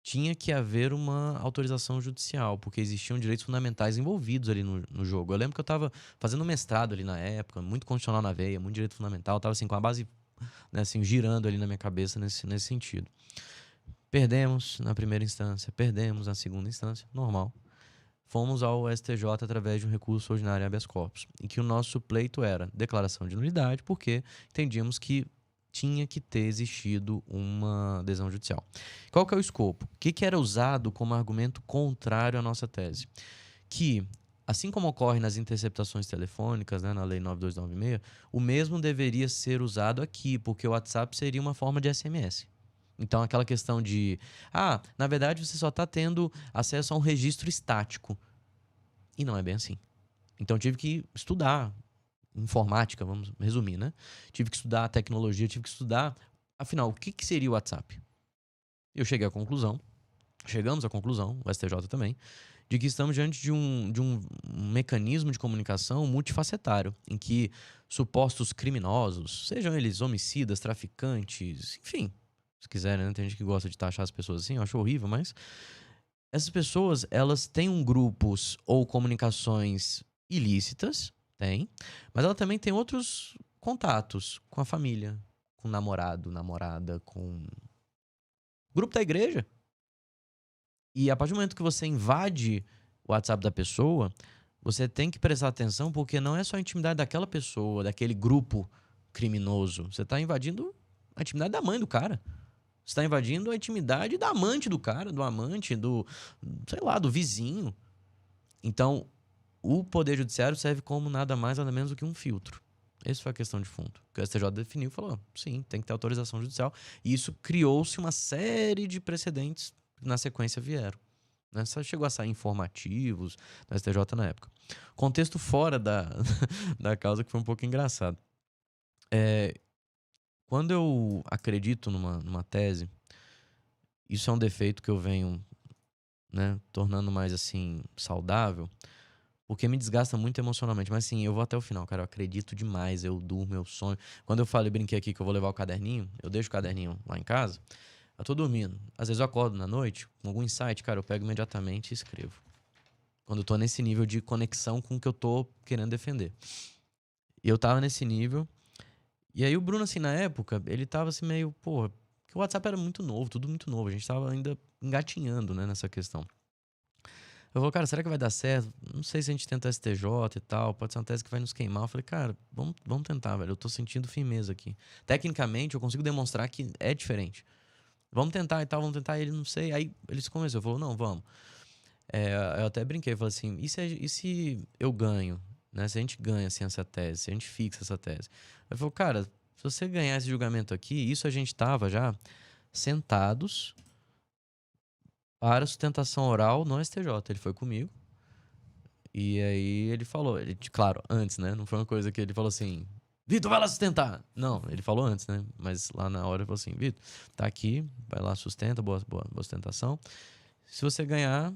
tinha que haver uma autorização judicial, porque existiam direitos fundamentais envolvidos ali no jogo. Eu lembro que eu estava fazendo mestrado ali na época, muito constitucional na veia, muito direito fundamental, estava assim, com a base, né, assim, girando ali na minha cabeça nesse sentido. Perdemos na primeira instância, perdemos na segunda instância, normal. Fomos ao STJ através de um recurso ordinário habeas corpus, em que o nosso pleito era declaração de nulidade, porque entendíamos que tinha que ter existido uma adesão judicial. Qual que é o escopo? O que era usado como argumento contrário à nossa tese? Que, assim como ocorre nas interceptações telefônicas, né, na Lei 9296, o mesmo deveria ser usado aqui, porque o WhatsApp seria uma forma de SMS. Então, aquela questão de, na verdade, você só está tendo acesso a um registro estático. E não é bem assim. Então, eu tive que estudar informática, vamos resumir, né? Tive que estudar tecnologia, tive que estudar, afinal, o que seria o WhatsApp? Eu cheguei à conclusão, chegamos à conclusão, o STJ também, de que estamos diante de um mecanismo de comunicação multifacetário, em que supostos criminosos, sejam eles homicidas, traficantes, enfim, se quiserem, né? Tem gente que gosta de taxar as pessoas assim, eu acho horrível, mas essas pessoas, elas têm grupos ou comunicações ilícitas, tem, mas ela também tem outros contatos com a família, com o namorado, namorada, com o grupo da igreja. E a partir do momento que você invade o WhatsApp da pessoa, você tem que prestar atenção, porque não é só a intimidade daquela pessoa, daquele grupo criminoso. Você está invadindo a intimidade da mãe do cara. Você está invadindo a intimidade da amante do cara, do amante, sei lá, do vizinho. Então, o Poder Judiciário serve como nada mais, nada menos do que um filtro. Essa foi a questão de fundo. Que o STJ definiu e falou, sim, tem que ter autorização judicial. E isso criou-se uma série de precedentes que na sequência vieram. Né? Só chegou a sair informativos no STJ na época. Contexto fora da causa, que foi um pouco engraçado. Quando eu acredito numa tese, isso é um defeito que eu venho, né, tornando mais assim saudável, porque me desgasta muito emocionalmente. Mas sim, eu vou até o final, cara. Eu acredito demais, eu durmo, eu sonho. Quando eu falei, brinquei aqui que eu vou levar o caderninho, eu deixo o caderninho lá em casa, eu tô dormindo. Às vezes eu acordo na noite, com algum insight, cara, eu pego imediatamente e escrevo. Quando eu tô nesse nível de conexão com o que eu tô querendo defender. E eu tava nesse nível. E aí o Bruno, assim, na época, ele tava assim meio, porra, porque o WhatsApp era muito novo, tudo muito novo. A gente tava ainda engatinhando, né, nessa questão. Eu falei, cara, será que vai dar certo? Não sei se a gente tenta STJ e tal, pode ser uma tese que vai nos queimar. Eu falei, cara, vamos tentar, velho. Eu tô sentindo firmeza aqui. Tecnicamente, eu consigo demonstrar que é diferente. Vamos tentar e tal, vamos tentar. E ele, não sei. Aí ele se convenceu, falou, não, vamos. Eu até brinquei, falei assim, e se eu ganho? Né? Se a gente ganha assim, essa tese, se a gente fixa essa tese. Ele falou, cara, se você ganhar esse julgamento aqui, isso a gente tava já sentados para sustentação oral no STJ. Ele foi comigo. E aí ele falou, claro, antes, né? Não foi uma coisa que ele falou assim, Vitor, vai lá sustentar. Não, ele falou antes, né? Mas lá na hora ele falou assim, Vitor, tá aqui, vai lá, sustenta, boa sustentação. Se você ganhar,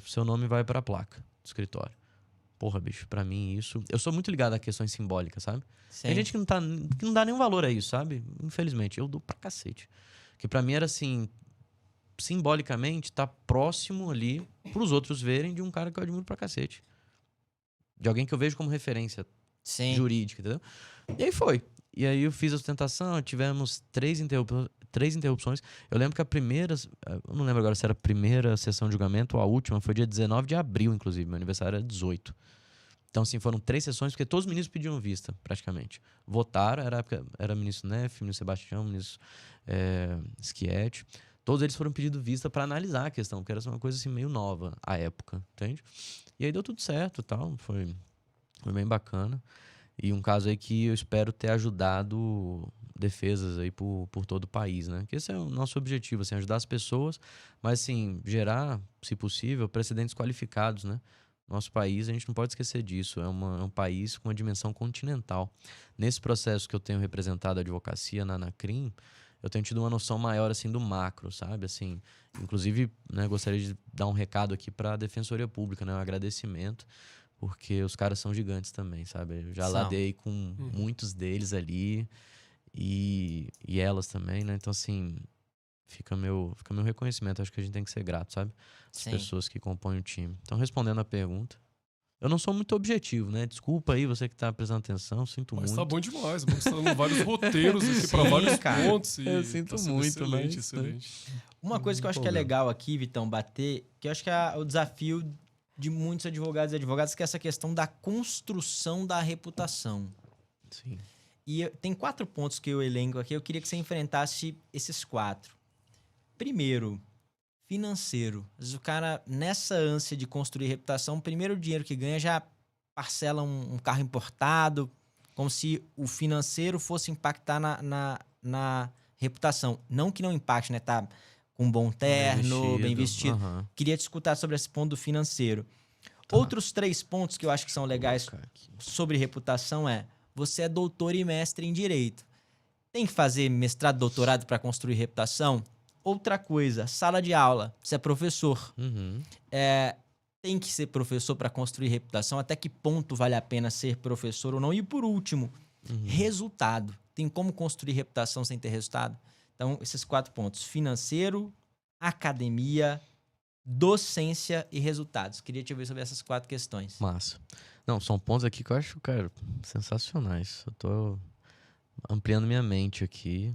seu nome vai pra placa do escritório. Porra, bicho, pra mim isso... Eu sou muito ligado a questões simbólicas, sabe? Sim. Tem gente que não dá nenhum valor a isso, sabe? Infelizmente, eu dou pra cacete. Que pra mim era assim... Simbolicamente, tá próximo ali pros outros verem de um cara que eu admiro pra cacete. De alguém que eu vejo como referência Sim. jurídica, entendeu? E aí foi. E aí eu fiz a sustentação, tivemos 3 interrupções. Eu lembro que a primeira... Eu não lembro agora se era a primeira sessão de julgamento ou a última. Foi dia 19 de abril, inclusive. Meu aniversário era 18. Então, assim, foram 3 sessões, porque todos os ministros pediam vista, praticamente. Votaram, era ministro Neff, ministro Sebastião, ministro Schietti. Todos eles foram pedindo vista para analisar a questão, porque era uma coisa assim meio nova à época, entende? E aí deu tudo certo e tal, foi bem bacana. E um caso aí que eu espero ter ajudado defesas aí por todo o país, né? Que esse é o nosso objetivo, assim, ajudar as pessoas, mas assim, gerar, se possível, precedentes qualificados, né? Nosso país, a gente não pode esquecer disso, é um país com uma dimensão continental. Nesse processo que eu tenho representado a advocacia na ANACRIM, eu tenho tido uma noção maior, assim, do macro, sabe? Assim, inclusive, né, gostaria de dar um recado aqui para a Defensoria Pública, né? Um agradecimento, porque os caras são gigantes também, sabe? Eu já ladei com muitos deles ali e elas também, né? Então, assim, fica meu reconhecimento. Acho que a gente tem que ser grato, sabe? As Sim. pessoas que compõem o time. Então, respondendo a pergunta, eu não sou muito objetivo, né? Desculpa aí você que tá prestando atenção, sinto Mas muito. tá bom demais. Você tá dando vários roteiros aqui pra Sim, vários cara. pontos. E Eu sinto tá sendo muito, excelente, mas, excelente. Uma coisa que eu acho que é problema. legal aqui, Vitão, bater, que eu acho que é o desafio de muitos advogados e advogadas, que é essa questão da construção da reputação. Sim. E tem 4 pontos que eu elenco aqui, eu queria que você enfrentasse esses 4. Primeiro, financeiro. Às vezes o cara, nessa ânsia de construir reputação, primeiro o dinheiro que ganha já parcela um carro importado, como se o financeiro fosse impactar na reputação. Não que não impacte, né? Tá com um bom terno, bem vestido. Aham. Queria te escutar sobre esse ponto do financeiro. Tá. Outros 3 pontos que eu acho que são legais Cara, aqui. sobre reputação é: você é doutor e mestre em direito. Tem que fazer mestrado, doutorado para construir reputação? Outra coisa, sala de aula. Você é professor. Uhum. Tem que ser professor para construir reputação? Até que ponto vale a pena ser professor ou não? E por último, resultado. Tem como construir reputação sem ter resultado? Então, esses 4 pontos: financeiro, academia, docência e resultados. Queria te ouvir sobre essas 4 questões. Massa. Não, são pontos aqui que eu acho, cara, sensacionais. Eu tô ampliando minha mente aqui.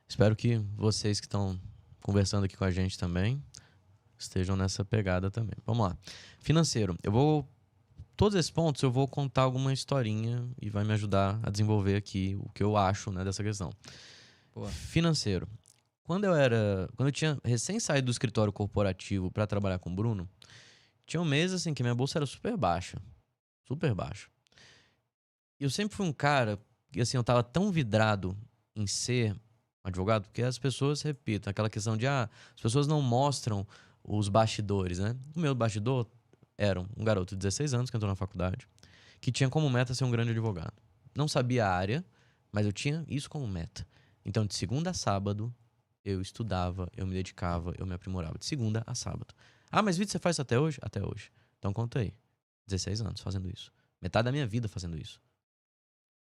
Espero que vocês que estão conversando aqui com a gente também estejam nessa pegada também. Vamos lá. Financeiro. Todos esses pontos eu vou contar alguma historinha e vai me ajudar a desenvolver aqui o que eu acho, né, dessa questão. Boa. Financeiro. Quando eu tinha recém saído do escritório corporativo para trabalhar com o Bruno, tinha um mês assim que minha bolsa era super baixa. Super baixa. E eu sempre fui um cara que, assim, eu tava tão vidrado em ser advogado, porque as pessoas, repito, aquela questão de as pessoas não mostram os bastidores, né? O meu bastidor era um garoto de 16 anos que entrou na faculdade, que tinha como meta ser um grande advogado. Não sabia a área, mas eu tinha isso como meta. Então, de segunda a sábado, eu estudava, eu me dedicava, eu me aprimorava. De segunda a sábado. Ah, mas Vitor, você faz isso até hoje? Até hoje. Então, conta aí. 16 anos fazendo isso. Metade da minha vida fazendo isso.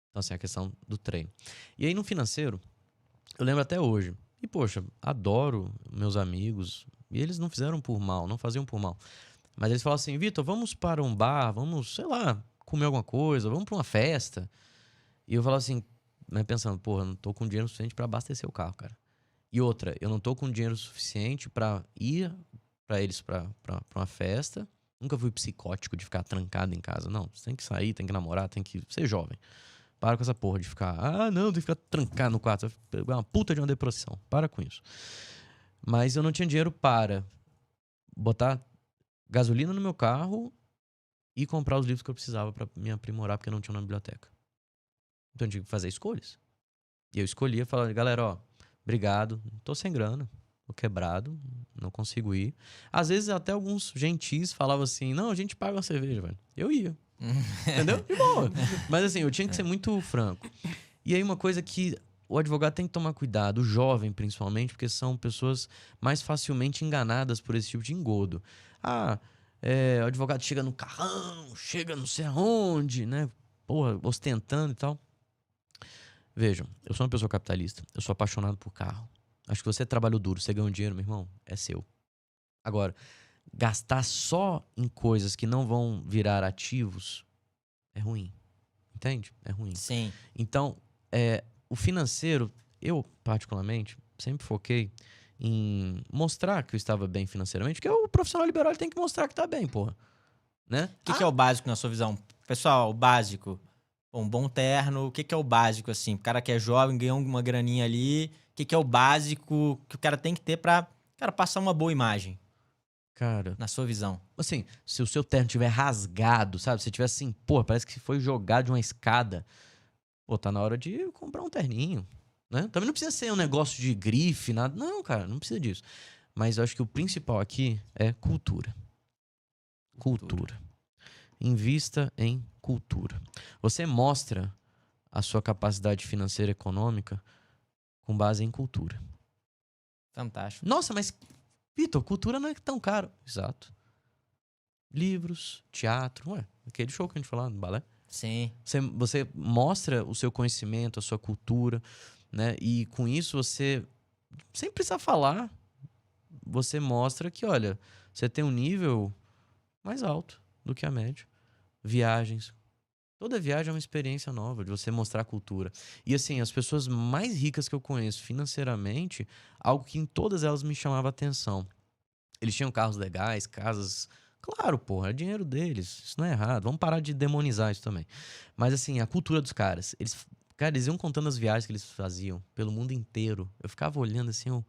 Então, assim, a questão do treino. E aí, no financeiro, eu lembro até hoje. E, poxa, adoro meus amigos. E eles não fizeram por mal, não faziam por mal. Mas eles falavam assim: Vitor, vamos para um bar, vamos, sei lá, comer alguma coisa, vamos para uma festa. E eu falava assim, né, pensando, porra, não tô com dinheiro suficiente para abastecer o carro, cara. E outra, eu não tô com dinheiro suficiente para ir para eles para uma festa. Nunca fui psicótico de ficar trancado em casa. Não, você tem que sair, tem que namorar, tem que ser jovem. Para com essa porra de ficar, não, tem que ficar trancado no quarto. Vai pegar uma puta de uma depressão. Para com isso. Mas eu não tinha dinheiro para botar gasolina no meu carro e comprar os livros que eu precisava para me aprimorar, porque eu não tinha na biblioteca. Então eu tinha que fazer escolhas. E eu escolhia, falando, galera, ó, obrigado, tô sem grana, tô quebrado, não consigo ir. Às vezes até alguns gentis falavam assim, não, a gente paga uma cerveja, velho. Eu ia. Entendeu? De boa. Mas assim, eu tinha que ser muito franco. E aí uma coisa que o advogado tem que tomar cuidado, o jovem principalmente, porque são pessoas mais facilmente enganadas por esse tipo de engodo. O advogado chega no carrão, chega não sei aonde, né? Porra, ostentando e tal. Vejam, eu sou uma pessoa capitalista, eu sou apaixonado por carro. Acho que você trabalhou duro, você ganhou dinheiro, meu irmão, é seu. Agora, gastar só em coisas que não vão virar ativos é ruim. Entende? É ruim. Sim. Então, o financeiro, eu particularmente, sempre foquei em mostrar que eu estava bem financeiramente, porque o profissional liberal ele tem que mostrar que está bem, porra. Né? O que é o básico na sua visão? Pessoal, o básico. Um bom terno, o que é o básico, assim? O cara que é jovem, ganhou uma graninha ali, o que é o básico que o cara tem que ter pra, cara, passar uma boa imagem, Cara, na sua visão? assim, se o seu terno tiver rasgado, sabe? Se tiver assim, pô, parece que foi jogado de uma escada. Pô, tá na hora de comprar um terninho, né? Também não precisa ser um negócio de grife, nada. Não, cara, não precisa disso. Mas eu acho que o principal aqui é cultura. Cultura. Invista em cultura. Você mostra a sua capacidade financeira e econômica com base em cultura. Fantástico. Nossa, mas, Vitor, cultura não é tão caro. Exato. Livros, teatro, aquele show que a gente falou no balé. Sim. Você mostra o seu conhecimento, a sua cultura, né? E com isso você, sem precisar falar, você mostra que, olha, você tem um nível mais alto do que a média. Viagens. Toda viagem é uma experiência nova, de você mostrar a cultura. E assim, as pessoas mais ricas que eu conheço financeiramente, algo que em todas elas me chamava atenção. Eles tinham carros legais, casas. Claro, porra, é dinheiro deles. Isso não é errado. Vamos parar de demonizar isso também. Mas assim, a cultura dos caras. Eles iam contando as viagens que eles faziam pelo mundo inteiro. Eu ficava olhando assim,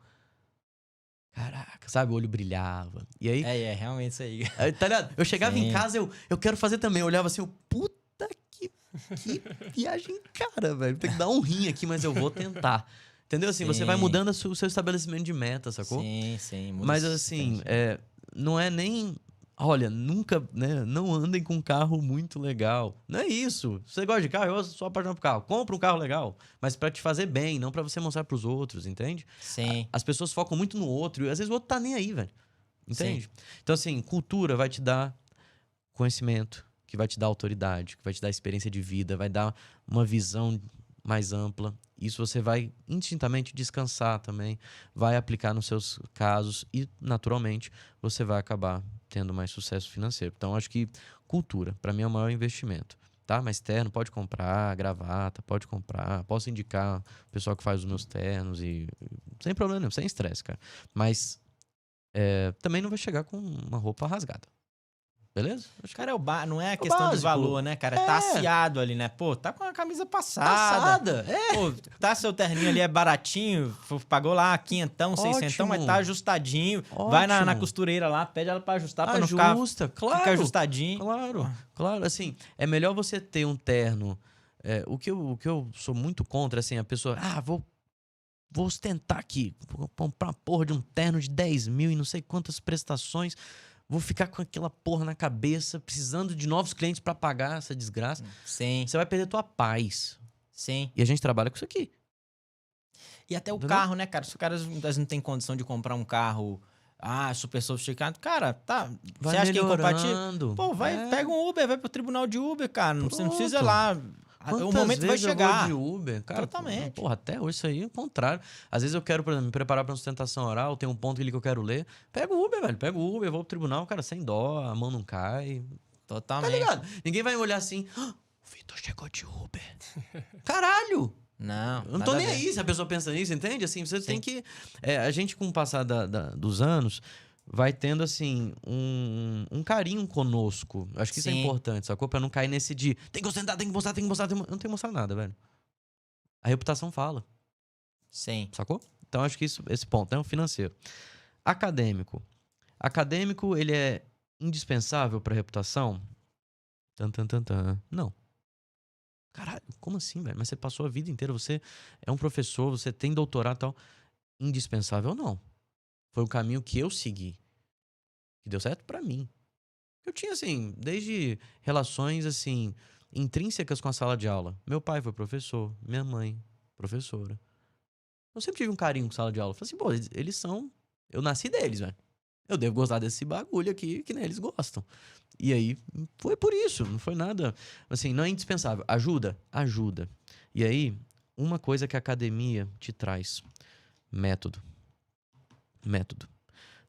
caraca, sabe? O olho brilhava. E aí. É realmente isso aí. Tá ligado? Eu chegava Sim. em casa, eu quero fazer também. Eu olhava assim, puta que viagem cara, velho. Tem que dar um rim aqui, mas eu vou tentar. Entendeu? Assim, você vai Sim. mudando o seu estabelecimento de meta, sacou? Sim. Muda Mas assim, não é nem... Olha, nunca, né? Não andem com um carro muito legal. Não é isso. Você gosta de carro? Eu sou apaixonado por carro. Compra um carro legal, mas pra te fazer bem, não pra você mostrar pros outros, entende? Sim. As pessoas focam muito no outro e às vezes o outro tá nem aí, velho. Entende? Sim. Então, assim, cultura vai te dar conhecimento, que vai te dar autoridade, que vai te dar experiência de vida, vai dar uma visão mais ampla. Isso você vai indistintamente descansar também, vai aplicar nos seus casos e, naturalmente, você vai acabar tendo mais sucesso financeiro. Então, acho que cultura, para mim, é o maior investimento. Tá? Mas terno pode comprar, gravata pode comprar, posso indicar o pessoal que faz os meus ternos e sem problema nenhum, sem estresse, cara. Mas também não vai chegar com uma roupa rasgada. Beleza? Acho que Cara, não é a questão de básico. valor, né, cara? Tá assiado ali, né? Pô, tá com a camisa passada. Pô, tá seu terninho ali, é baratinho, pagou lá quinhentão, seiscentão, mas tá ajustadinho. Vai na costureira lá, pede ela pra ajustar, pra não ficar ajustadinho. Claro, assim, é melhor você ter um terno. O que eu sou muito contra, assim, a pessoa, vou ostentar aqui, vou comprar uma porra de um terno de 10 mil e não sei quantas prestações. Vou ficar com aquela porra na cabeça, precisando de novos clientes pra pagar essa desgraça. Sim. Você vai perder tua paz. Sim. E a gente trabalha com isso aqui. E até o carro, né, cara? Se o cara às vezes não tem condição de comprar um carro super sofisticado, cara, tá. Vai você acha que é melhorando. incompatível? Pô, pega um Uber, vai pro tribunal de Uber, cara. Você não precisa ir Pronto. lá. Quantas O momento vai vezes chegar. eu vou de Uber, cara? Totalmente. Porra, até hoje isso aí é o contrário. Às vezes eu quero, por exemplo, me preparar pra uma sustentação oral, tem um ponto ali que eu quero ler. Pega o Uber, velho. Pega o Uber, vou pro tribunal, cara, sem dó, a mão não cai. Totalmente. Tá ligado? Ninguém vai olhar assim, o Vitor chegou de Uber. Caralho! Não. Eu não tô nem aí se a pessoa pensa nisso, entende? Assim, você tem que... a gente, com o passar dos anos, vai tendo, assim, um carinho conosco. Acho que isso é importante, sacou? Pra não cair nesse de tem que ostentar, tem que mostrar. Eu não tenho que mostrar nada, velho. A reputação fala. Sim. Sacou? Então, acho que esse ponto, né? O financeiro. Acadêmico. Acadêmico, ele é indispensável pra reputação? Não. Caralho, como assim, velho? Mas você passou a vida inteira, você é um professor, você tem doutorado e tal. Indispensável, não. Foi o caminho que eu segui. Que deu certo pra mim. Eu tinha, assim, desde relações, assim, intrínsecas com a sala de aula. Meu pai foi professor, minha mãe, professora. Eu sempre tive um carinho com sala de aula. Eu falei assim, pô, eles são... Eu nasci deles, velho. Eu devo gostar desse bagulho aqui, que nem eles gostam. E aí, foi por isso. Não foi nada... Assim, não é indispensável. Ajuda? Ajuda. E aí, uma coisa que a academia te traz. Método. Método.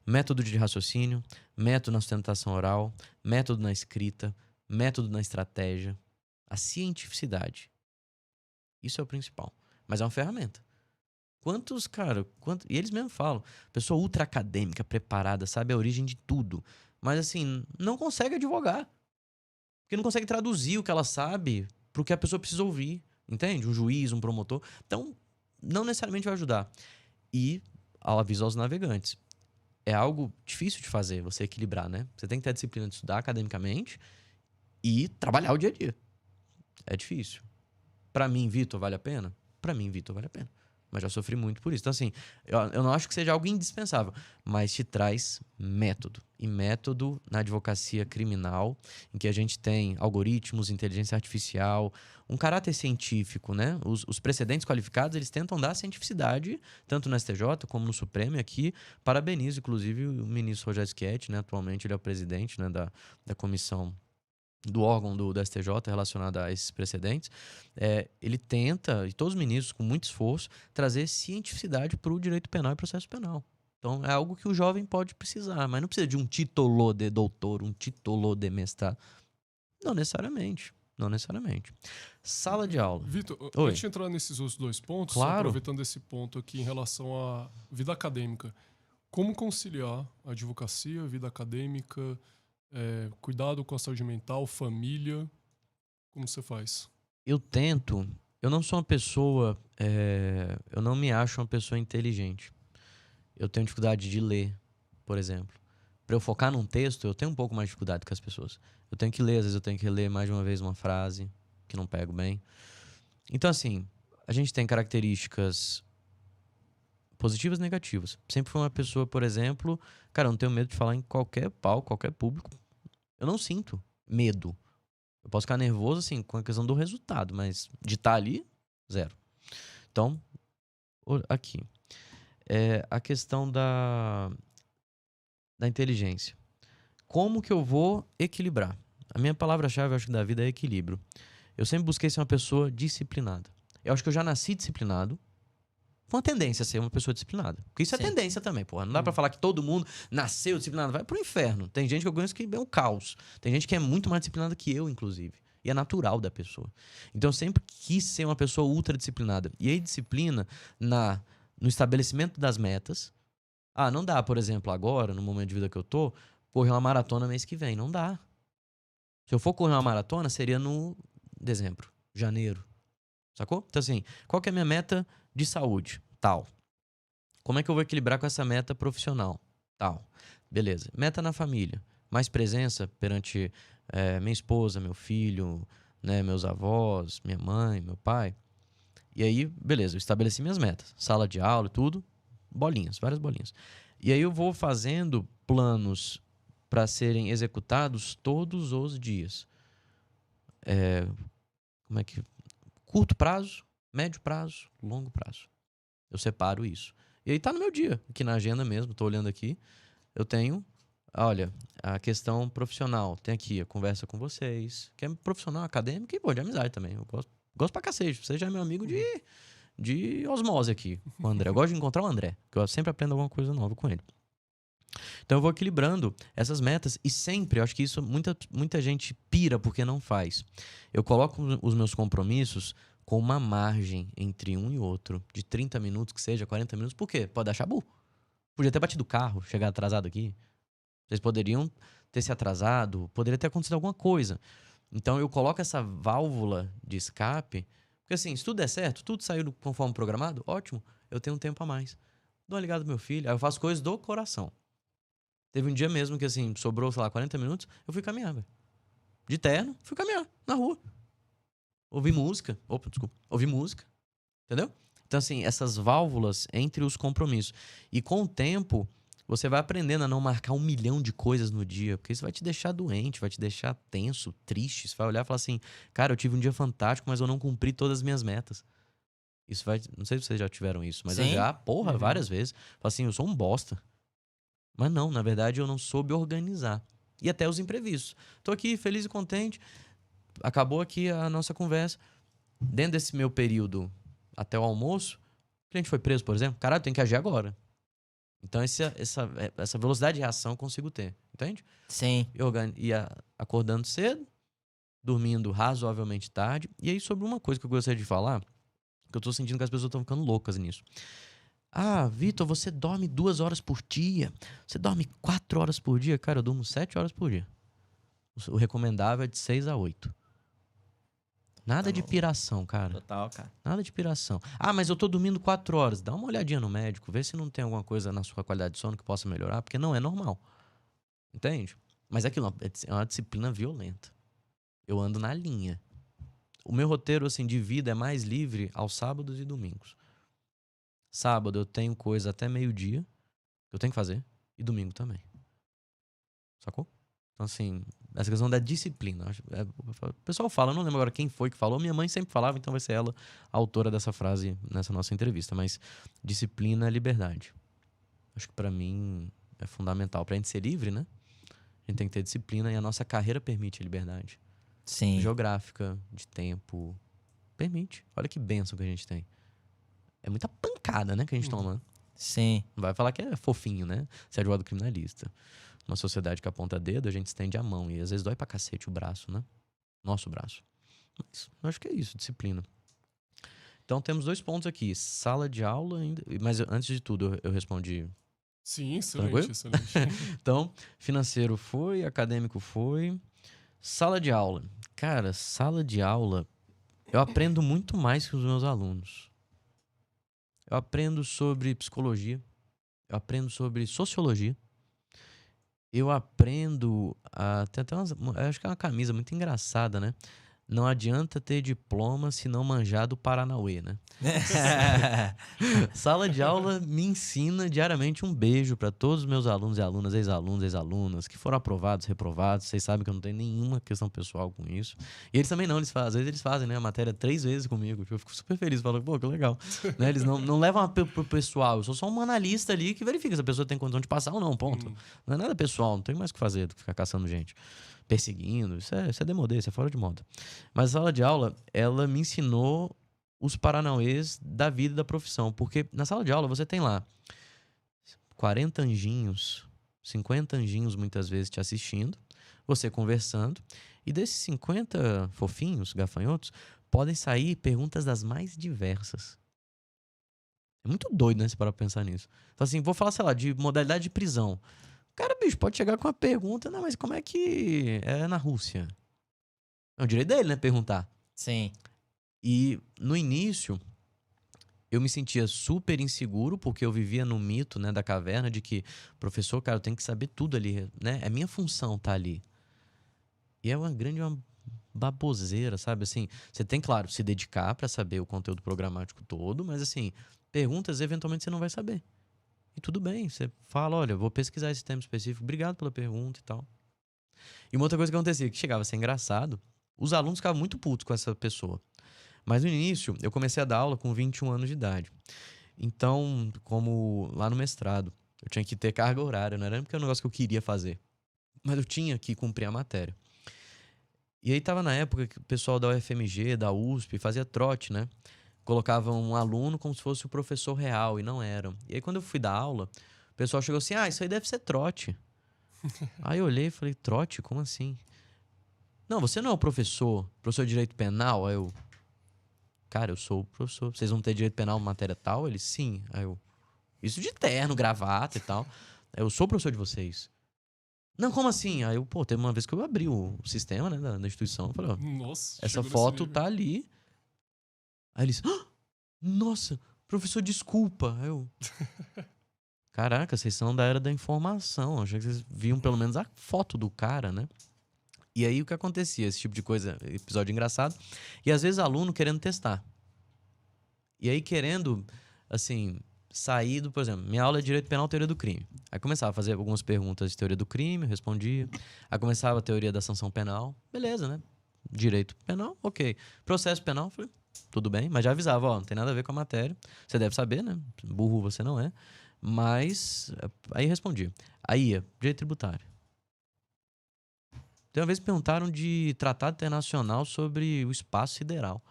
Método de raciocínio, método na sustentação oral, método na escrita, método na estratégia. A cientificidade. Isso é o principal. Mas é uma ferramenta. E eles mesmos falam, pessoa ultra acadêmica, preparada, sabe a origem de tudo. Mas assim, não consegue advogar. Porque não consegue traduzir o que ela sabe pro que a pessoa precisa ouvir. Entende? Um juiz, um promotor. Então, não necessariamente vai ajudar. E, ao aviso aos navegantes, é algo difícil de fazer, você equilibrar, né? Você tem que ter a disciplina de estudar academicamente e trabalhar o dia a dia. É difícil. Pra mim, Vitor, vale a pena? Pra mim, Vitor, vale a pena. Mas já sofri muito por isso. Então, assim, eu não acho que seja algo indispensável, mas te traz método. E método na advocacia criminal, em que a gente tem algoritmos, inteligência artificial, um caráter científico, né? Os precedentes qualificados, eles tentam dar cientificidade, tanto no STJ como no Supremo. E aqui, parabenizo, inclusive, o ministro Rogério Schietti, né? Atualmente ele é o presidente, né, da comissão do órgão do STJ relacionado a esses precedentes, ele tenta, e todos os ministros com muito esforço, trazer cientificidade para o direito penal e processo penal. Então é algo que o jovem pode precisar, mas não precisa de um título de doutor, um título de mestrado. Não necessariamente. Não necessariamente. Sala de aula. Vitor, Oi. antes de entrar nesses outros dois pontos, Claro. aproveitando esse ponto aqui em relação à vida acadêmica, como conciliar a advocacia, a vida acadêmica, cuidado com a saúde mental, família, como você faz? Eu não sou uma pessoa, eu não me acho uma pessoa inteligente. Eu tenho dificuldade de ler, por exemplo. Para eu focar num texto, eu tenho um pouco mais de dificuldade que as pessoas. Eu tenho que ler, às vezes eu tenho que ler mais de uma vez uma frase que não pego bem. Então, assim, a gente tem características positivas e negativas. Sempre fui uma pessoa, por exemplo, cara, eu não tenho medo de falar em qualquer palco, qualquer público. Eu não sinto medo. Eu posso ficar nervoso, assim, com a questão do resultado, mas de estar ali, zero. Então, aqui. A questão da inteligência. Como que eu vou equilibrar? A minha palavra-chave, eu acho que da vida é equilíbrio. Eu sempre busquei ser uma pessoa disciplinada. Eu acho que eu já nasci disciplinado. Com a tendência a ser uma pessoa disciplinada. Porque isso é tendência também, porra. Não dá pra falar que todo mundo nasceu disciplinado. Vai pro inferno. Tem gente que eu conheço que é um caos. Tem gente que é muito mais disciplinada que eu, inclusive. E é natural da pessoa. Então eu sempre quis ser uma pessoa ultra disciplinada. E aí disciplina no estabelecimento das metas. Não dá, por exemplo, agora, no momento de vida que eu tô, correr uma maratona mês que vem. Não dá. Se eu for correr uma maratona, seria no dezembro, janeiro. Sacou? Então assim, qual que é a minha meta de saúde? Tal. Como é que eu vou equilibrar com essa meta profissional? Tal. Beleza. Meta na família. Mais presença perante minha esposa, meu filho, né, meus avós, minha mãe, meu pai. E aí, beleza, eu estabeleci minhas metas. Sala de aula e tudo. Bolinhas, várias bolinhas. E aí eu vou fazendo planos para serem executados todos os dias. Curto prazo, médio prazo, longo prazo. Eu separo isso. E aí tá no meu dia, aqui na agenda mesmo, tô olhando aqui. Eu tenho, olha, a questão profissional. Tem aqui a conversa com vocês, que é profissional, acadêmico e, de amizade também. Eu gosto pra cacete. Você já é meu amigo de osmose aqui, o André. Eu gosto de encontrar o André, porque eu sempre aprendo alguma coisa nova com ele. Então eu vou equilibrando essas metas e sempre, eu acho que isso muita gente pira porque não faz. Eu coloco os meus compromissos com uma margem entre um e outro, de 30 minutos que seja, 40 minutos. Por quê? Pode dar chabu. Podia ter batido o carro, chegar atrasado aqui. Vocês poderiam ter se atrasado, poderia ter acontecido alguma coisa. Então eu coloco essa válvula de escape, porque assim, se tudo der certo, tudo saiu conforme programado, ótimo, eu tenho um tempo a mais. Dou uma ligada pro meu filho, aí eu faço coisas do coração. Teve um dia mesmo que, assim, sobrou, sei lá, 40 minutos, eu fui caminhar, velho. De terno, fui caminhar na rua. Ouvi música. Ouvi música. Entendeu? Então, assim, essas válvulas entre os compromissos. E com o tempo, você vai aprendendo a não marcar 1 milhão de coisas no dia, porque isso vai te deixar doente, vai te deixar tenso, triste. Você vai olhar e falar assim, cara, eu tive um dia fantástico, mas eu não cumpri todas as minhas metas. Isso vai. Não sei se vocês já tiveram isso, mas eu Sim. já, várias vezes. Falo assim, eu sou um bosta. Mas não, na verdade eu não soube organizar. E até os imprevistos. Tô aqui feliz e contente. Acabou aqui a nossa conversa. Dentro desse meu período até o almoço, o cliente foi preso, por exemplo. Caralho, tem que agir agora. Então essa velocidade de reação eu consigo ter. Entende? Sim. Eu ia acordando cedo, dormindo razoavelmente tarde. E aí, sobre uma coisa que eu gostaria de falar, que eu tô sentindo que as pessoas estão ficando loucas nisso. Ah, Vitor, você dorme 2 horas por dia. Você dorme 4 horas por dia. Cara, eu durmo 7 horas por dia. O recomendável é de 6 a 8. Nada de piração, cara. Total, cara. Nada de piração. Ah, mas eu tô dormindo 4 horas. Dá uma olhadinha no médico. Vê se não tem alguma coisa na sua qualidade de sono que possa melhorar. Porque não é normal. Entende? Mas aquilo é uma disciplina violenta. Eu ando na linha. O meu roteiro assim, de vida é mais livre aos sábados e domingos. Sábado eu tenho coisa até meio-dia que eu tenho que fazer. E domingo também. Sacou? Então, assim, essa questão da disciplina. O pessoal fala, eu não lembro agora quem foi que falou. Minha mãe sempre falava, então vai ser ela a autora dessa frase nessa nossa entrevista. Mas disciplina é liberdade. Acho que pra mim é fundamental. Pra gente ser livre, né? A gente tem que ter disciplina e a nossa carreira permite a liberdade. Sim. Geográfica, de tempo. Permite. Olha que bênção que a gente tem. É muita pancada, né, que a gente toma. Sim. Não vai falar que é fofinho, né? Ser advogado criminalista. Uma sociedade que aponta dedo, a gente estende a mão. E às vezes dói pra cacete o braço, né? Nosso braço. Mas eu acho que é isso, disciplina. Então temos 2 pontos aqui. Sala de aula ainda. Mas antes de tudo, eu respondi. Sim, excelente, Tranquilo? excelente. Então, financeiro foi, acadêmico foi. Sala de aula. Cara, sala de aula, eu aprendo muito mais que os meus alunos. Eu aprendo sobre psicologia. Eu aprendo sobre sociologia. Eu aprendo. Tem até acho que é uma camisa muito engraçada, né? Não adianta ter diploma se não manjar do Paranauê, né? Sala de aula me ensina diariamente. Um beijo para todos os meus alunos e alunas, ex-alunos, ex-alunas, que foram aprovados, reprovados. Vocês sabem que eu não tenho nenhuma questão pessoal com isso. E eles também não, às vezes eles fazem, né, a matéria 3 vezes comigo. Eu fico super feliz, falo, pô, que legal. Né? Eles não levam pro pessoal. Eu sou só um analista ali que verifica se a pessoa tem condição de passar ou não, ponto. Não é nada pessoal, não tem mais o que fazer do que ficar caçando gente. Perseguindo, isso é demodê, isso é fora de moda. Mas a sala de aula, ela me ensinou os paranauês da vida e da profissão. Porque na sala de aula você tem lá 40 anjinhos, 50 anjinhos muitas vezes te assistindo, você conversando, e desses 50 fofinhos, gafanhotos, podem sair perguntas das mais diversas. É muito doido, né, se parar pra pensar nisso. Então assim, vou falar, sei lá, de modalidade de prisão. Cara, bicho, pode chegar com uma pergunta, não, mas como é que é na Rússia? É o direito dele, né, perguntar. Sim. E no início, eu me sentia super inseguro, porque eu vivia no mito, né, da caverna, de que, professor, cara, eu tenho que saber tudo ali, né? É minha função estar ali. E é uma baboseira, sabe? Assim, você tem, claro, se dedicar para saber o conteúdo programático todo, mas assim, perguntas, eventualmente, você não vai saber. E tudo bem, você fala, olha, vou pesquisar esse tema específico, obrigado pela pergunta e tal. E uma outra coisa que acontecia, que chegava a ser engraçado, os alunos ficavam muito putos com essa pessoa. Mas no início, eu comecei a dar aula com 21 anos de idade. Então, como lá no mestrado, eu tinha que ter carga horária, não era porque era um negócio que eu queria fazer. Mas eu tinha que cumprir a matéria. E aí tava na época que o pessoal da UFMG, da USP, fazia trote, né? Colocava um aluno como se fosse o professor real, e não era. E aí quando eu fui dar aula, o pessoal chegou assim, isso aí deve ser trote. Aí eu olhei e falei, trote? Como assim? Não, você não é o professor de direito penal? Aí eu, cara, eu sou o professor. Vocês vão ter direito penal matéria tal? Ele, sim. Aí eu, isso de terno, gravata e tal. Aí eu sou o professor de vocês. Não, como assim? Aí eu, teve uma vez que eu abri o sistema, né, da instituição. Eu falei, Nossa, essa chegou foto nesse nível. tá ali. Aí eles, nossa, professor, desculpa. Aí eu, caraca, vocês são da era da informação. Eu achei que vocês viam pelo menos a foto do cara, né? E aí o que acontecia? Esse tipo de coisa, episódio engraçado. E às vezes aluno querendo testar. E aí querendo, assim, sair do, por exemplo, minha aula é Direito Penal, Teoria do Crime. Aí começava a fazer algumas perguntas de teoria do crime, eu respondia. Aí começava a teoria da sanção penal. Beleza, né? Direito penal, ok. Processo penal, falei, tudo bem, mas já avisava, ó, não tem nada a ver com a matéria. Você deve saber, né? Burro você não é. Mas, aí respondi. Aí ia, direito tributário. Tem uma vez que perguntaram de tratado internacional sobre o espaço sideral.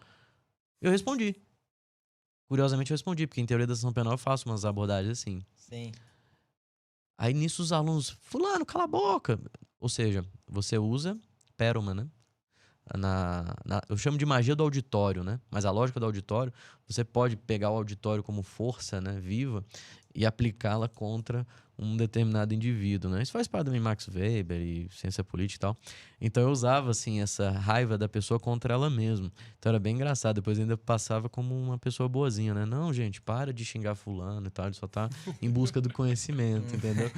Eu respondi. Curiosamente eu respondi, porque em teoria da ação penal eu faço umas abordagens assim. Sim. Aí nisso os alunos, fulano, cala a boca. Ou seja, você usa Perlman, né? Eu chamo de magia do auditório, né? Mas a lógica do auditório, você pode pegar o auditório como força, né, viva e aplicá-la contra um determinado indivíduo, né? Isso faz parte também de Max Weber e ciência política e tal. Então eu usava, assim, essa raiva da pessoa contra ela mesma. Então era bem engraçado. Depois ainda passava como uma pessoa boazinha, né? Não, gente, para de xingar fulano e tal. Ele só tá em busca do conhecimento, entendeu?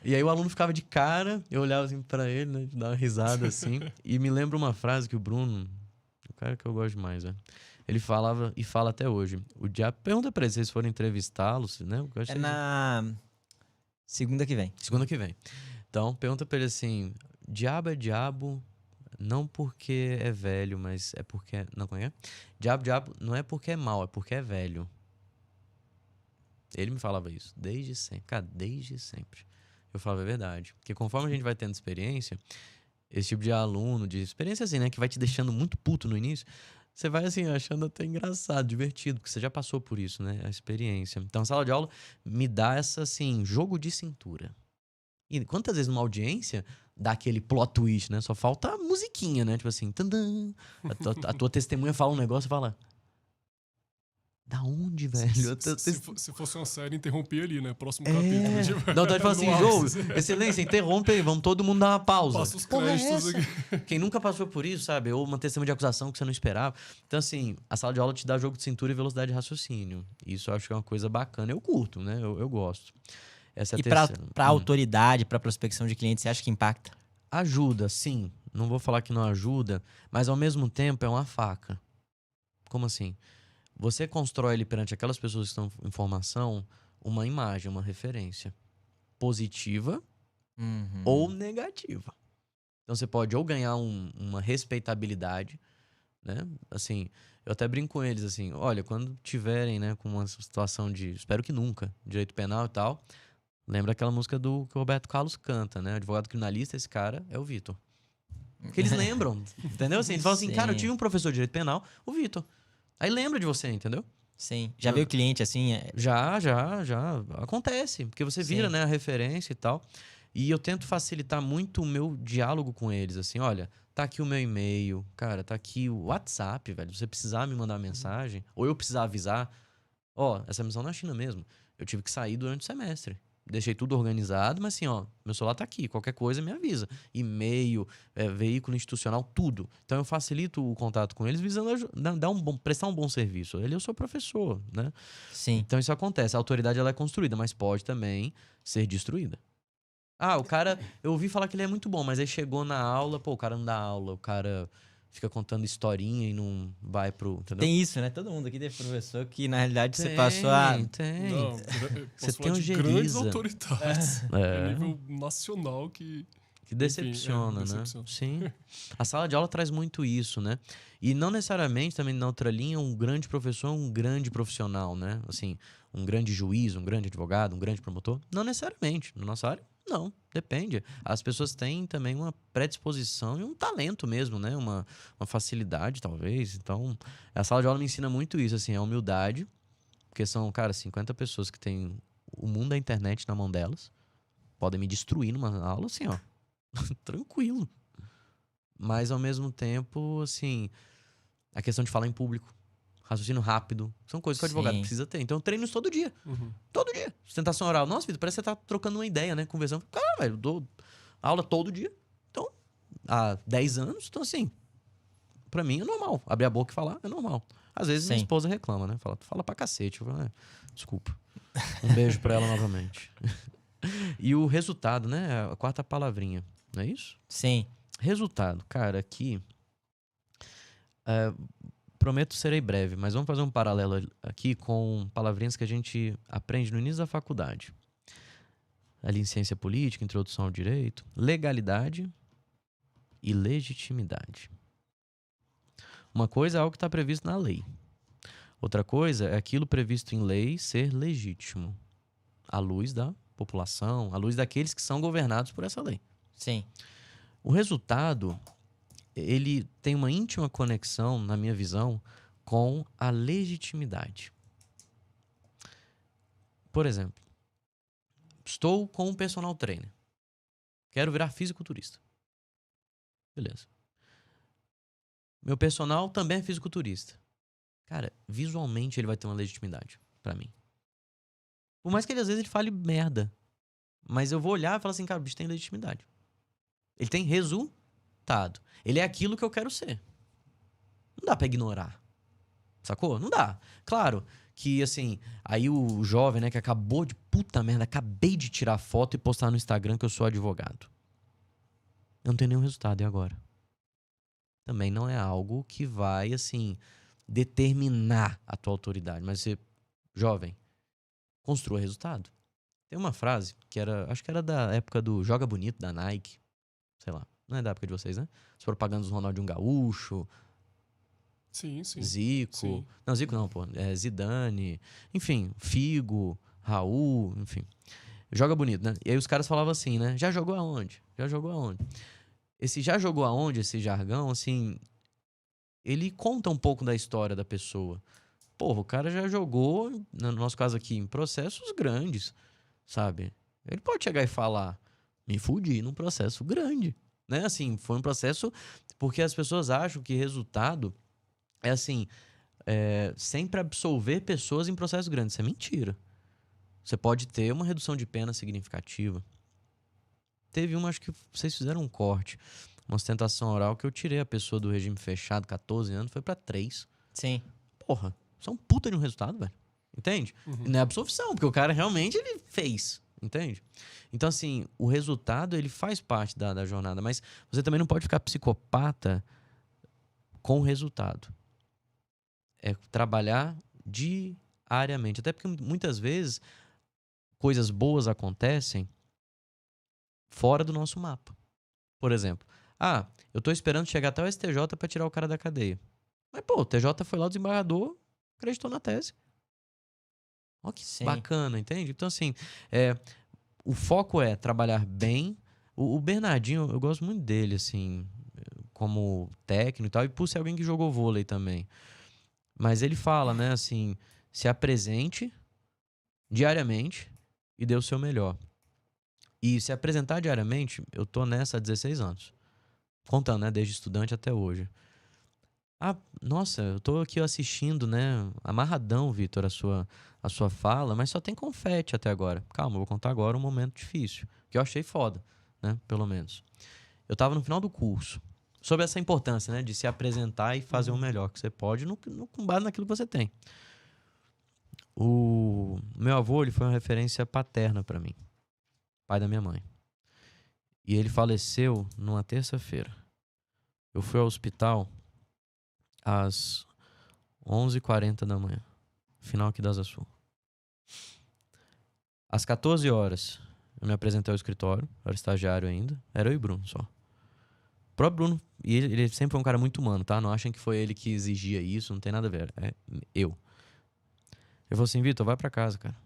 E aí o aluno ficava de cara, eu olhava assim pra ele, né? Dava uma risada assim. E me lembra uma frase que o Bruno, o cara que eu gosto demais, né? Ele falava e fala até hoje. O diabo, pergunta pra ele se vocês forem entrevistá-los, né? Eu acho É que na segunda que vem. segunda que vem. Então, pergunta pra ele assim: diabo é diabo, não porque é velho, mas é porque. Não, como é? Diabo não é porque é mau, é porque é velho. Ele me falava isso desde sempre. Cara, desde sempre. Eu falava, é verdade. Porque conforme a gente vai tendo experiência, esse tipo de aluno, de experiência assim, né, que vai te deixando muito puto no início, você vai assim, achando até engraçado, divertido, porque você já passou por isso, né, a experiência. Então, a sala de aula me dá essa, assim, jogo de cintura. E quantas vezes numa audiência dá aquele plot twist, né? Só falta a musiquinha, né? Tipo assim, tandã, a tua testemunha fala um negócio e fala: da onde, velho? Se fosse uma série, interromper ali, né? Próximo É. capítulo. Tipo, Não, então fala assim, no João, ápice. excelência, interrompe aí, vamos todo mundo dar uma pausa. Passa os Porra, é créditos essa? aqui. Quem nunca passou por isso, sabe? Ou uma testemunha de acusação que você não esperava. Então, assim, a sala de aula te dá jogo de cintura e velocidade de raciocínio. Isso eu acho que é uma coisa bacana. Eu curto, né? Eu gosto. Essa é a E pra terceira. autoridade, pra prospecção de clientes, você acha que impacta? Ajuda, sim. Não vou falar que não ajuda, mas ao mesmo tempo é uma faca. Como assim? Você constrói ali perante aquelas pessoas que estão em formação uma imagem, uma referência positiva ou negativa. Então você pode ou ganhar uma respeitabilidade, né? Assim, eu até brinco com eles assim, olha, quando tiverem, né, com uma situação de, espero que nunca, direito penal e tal, lembra aquela música do que o Roberto Carlos canta, né? Advogado criminalista, esse cara é o Vitor. Porque eles lembram, entendeu? Assim, eles falam assim, cara, eu tive um professor de direito penal, o Vitor. Aí lembra de você, entendeu? Sim. Já veio cliente assim? Já. Acontece. Porque você vira, Sim. né, a referência e tal. E eu tento facilitar muito o meu diálogo com eles. Assim, olha, tá aqui o meu e-mail. Cara, tá aqui o WhatsApp, velho. Se você precisar me mandar uma mensagem, ou eu precisar avisar. Ó, essa missão na China mesmo. Eu tive que sair durante o semestre. Deixei tudo organizado, mas assim, ó, meu celular tá aqui. Qualquer coisa me avisa. E-mail, veículo institucional, tudo. Então eu facilito o contato com eles visando prestar um bom serviço. Ele é o seu professor, né? Sim. Então isso acontece. A autoridade ela é construída, mas pode também ser destruída. Ah, o cara, eu ouvi falar que ele é muito bom, mas aí chegou na aula, pô, o cara não dá aula, o cara fica contando historinha e não vai pro, entendeu? Tem isso, né? Todo mundo aqui teve professor que, na realidade, você passou a... Tem. Não, Você posso tem falar um de grandes Geriza. autoridades. A nível nacional que... Que decepciona, Enfim, né? decepciona. Sim. A sala de aula traz muito isso, né? E não necessariamente, também na outra linha, um grande professor é um grande profissional, né? Assim, um grande juiz, um grande advogado, um grande promotor. Não necessariamente. Na nossa área, não. Depende. As pessoas têm também uma predisposição e um talento mesmo, né? Uma facilidade, talvez. Então, a sala de aula me ensina muito isso, assim, a humildade. Porque são, cara, 50 pessoas que têm o mundo da internet na mão delas. Podem me destruir numa aula, assim, ó. Tranquilo. Mas ao mesmo tempo, assim, a questão de falar em público, raciocínio rápido, são coisas que o advogado Sim. precisa ter. Então eu treino isso todo dia. Uhum. Todo dia. Sustentação oral. Nossa, Vitor, parece que você tá trocando uma ideia, né? Conversando. Cara, velho, eu dou aula todo dia. Então, há 10 anos, então assim, pra mim é normal. Abrir a boca e falar é normal. Às vezes minha Sim. esposa reclama, né? Fala pra cacete. Eu falo, desculpa. Um beijo pra ela novamente. E o resultado, né? A quarta palavrinha. Não é isso? Sim. Resultado, cara, aqui. Prometo serei breve, mas vamos fazer um paralelo aqui com palavrinhas que a gente aprende no início da faculdade. Ali em ciência política, introdução ao direito, legalidade e legitimidade. Uma coisa é algo que está previsto na lei. Outra coisa é aquilo previsto em lei ser legítimo, à luz da população, à luz daqueles que são governados por essa lei. Sim. O resultado, ele tem uma íntima conexão, na minha visão, com a legitimidade. Por exemplo, estou com um personal trainer. Quero virar fisiculturista. Beleza. Meu personal também é fisiculturista. Cara, visualmente ele vai ter uma legitimidade pra mim. Por mais que ele às vezes ele fale merda. Mas eu vou olhar e falar assim, cara, o bicho tem legitimidade. Ele tem resultado. Ele é aquilo que eu quero ser. Não dá pra ignorar. Sacou? Não dá. Claro que, assim, aí o jovem, né, que acabou de... Puta merda, acabei de tirar foto e postar no Instagram que eu sou advogado. Eu não tenho nenhum resultado, e agora? Também não é algo que vai, assim, determinar a tua autoridade. Mas você, jovem, construa resultado. Tem uma frase que era... Acho que era da época do Joga Bonito, da Nike. Sei lá. Não é da época de vocês, né? As propagandas do Ronaldinho Gaúcho... Sim, sim. Zico. Sim. Não, Zico não, pô. É Zidane. Enfim, Figo, Raul, enfim. Joga bonito, né? E aí os caras falavam assim, né? Já jogou aonde? Já jogou aonde? Esse já jogou aonde, esse jargão, assim, ele conta um pouco da história da pessoa. Porra, o cara já jogou, no nosso caso aqui, em processos grandes, sabe? Ele pode chegar e falar, me fudi num processo grande, né? Assim, foi um processo... Porque as pessoas acham que resultado... É assim, sempre absolver pessoas em processos grandes. Isso é mentira. Você pode ter uma redução de pena significativa. Teve uma, acho que vocês fizeram um corte, uma ostentação oral que eu tirei a pessoa do regime fechado, 14 anos, foi pra 3. Sim. Porra, isso é um puta de um resultado, velho. Entende? E não é absolvição, porque o cara realmente ele fez. Entende? Então, assim, o resultado, ele faz parte da jornada, mas você também não pode ficar psicopata com o resultado. É trabalhar diariamente. Até porque muitas vezes coisas boas acontecem fora do nosso mapa. Por exemplo, eu tô esperando chegar até o STJ pra tirar o cara da cadeia. Mas, pô, o TJ foi lá, o desembargador acreditou na tese. Ó, que Sim. bacana, entende? Então, assim, o foco é trabalhar bem. O Bernardinho, eu gosto muito dele, assim, como técnico e tal, e por ser alguém que jogou vôlei também. Mas ele fala, né, assim, se apresente diariamente e dê o seu melhor. E se apresentar diariamente, eu tô nessa há 16 anos. Contando, né, desde estudante até hoje. Nossa, eu tô aqui assistindo, né, amarradão, Vitor, a sua fala, mas só tem confete até agora. Calma, eu vou contar agora um momento difícil, que eu achei foda, né, pelo menos. Eu tava no final do curso. Sobre essa importância, né, de se apresentar e fazer o melhor que você pode com base naquilo que você tem. O meu avô, ele foi uma referência paterna para mim. Pai da minha mãe. E ele faleceu numa terça-feira. Eu fui ao hospital às 11h40 da manhã. Final aqui da Asa Sul. Às 14 horas, eu me apresentei ao escritório. Eu era estagiário ainda. Era eu e o Bruno só. O próprio Bruno, e ele sempre foi um cara muito humano, tá? Não achem que foi ele que exigia isso, não tem nada a ver. É eu. Ele falou assim, Vitor, vai pra casa, cara.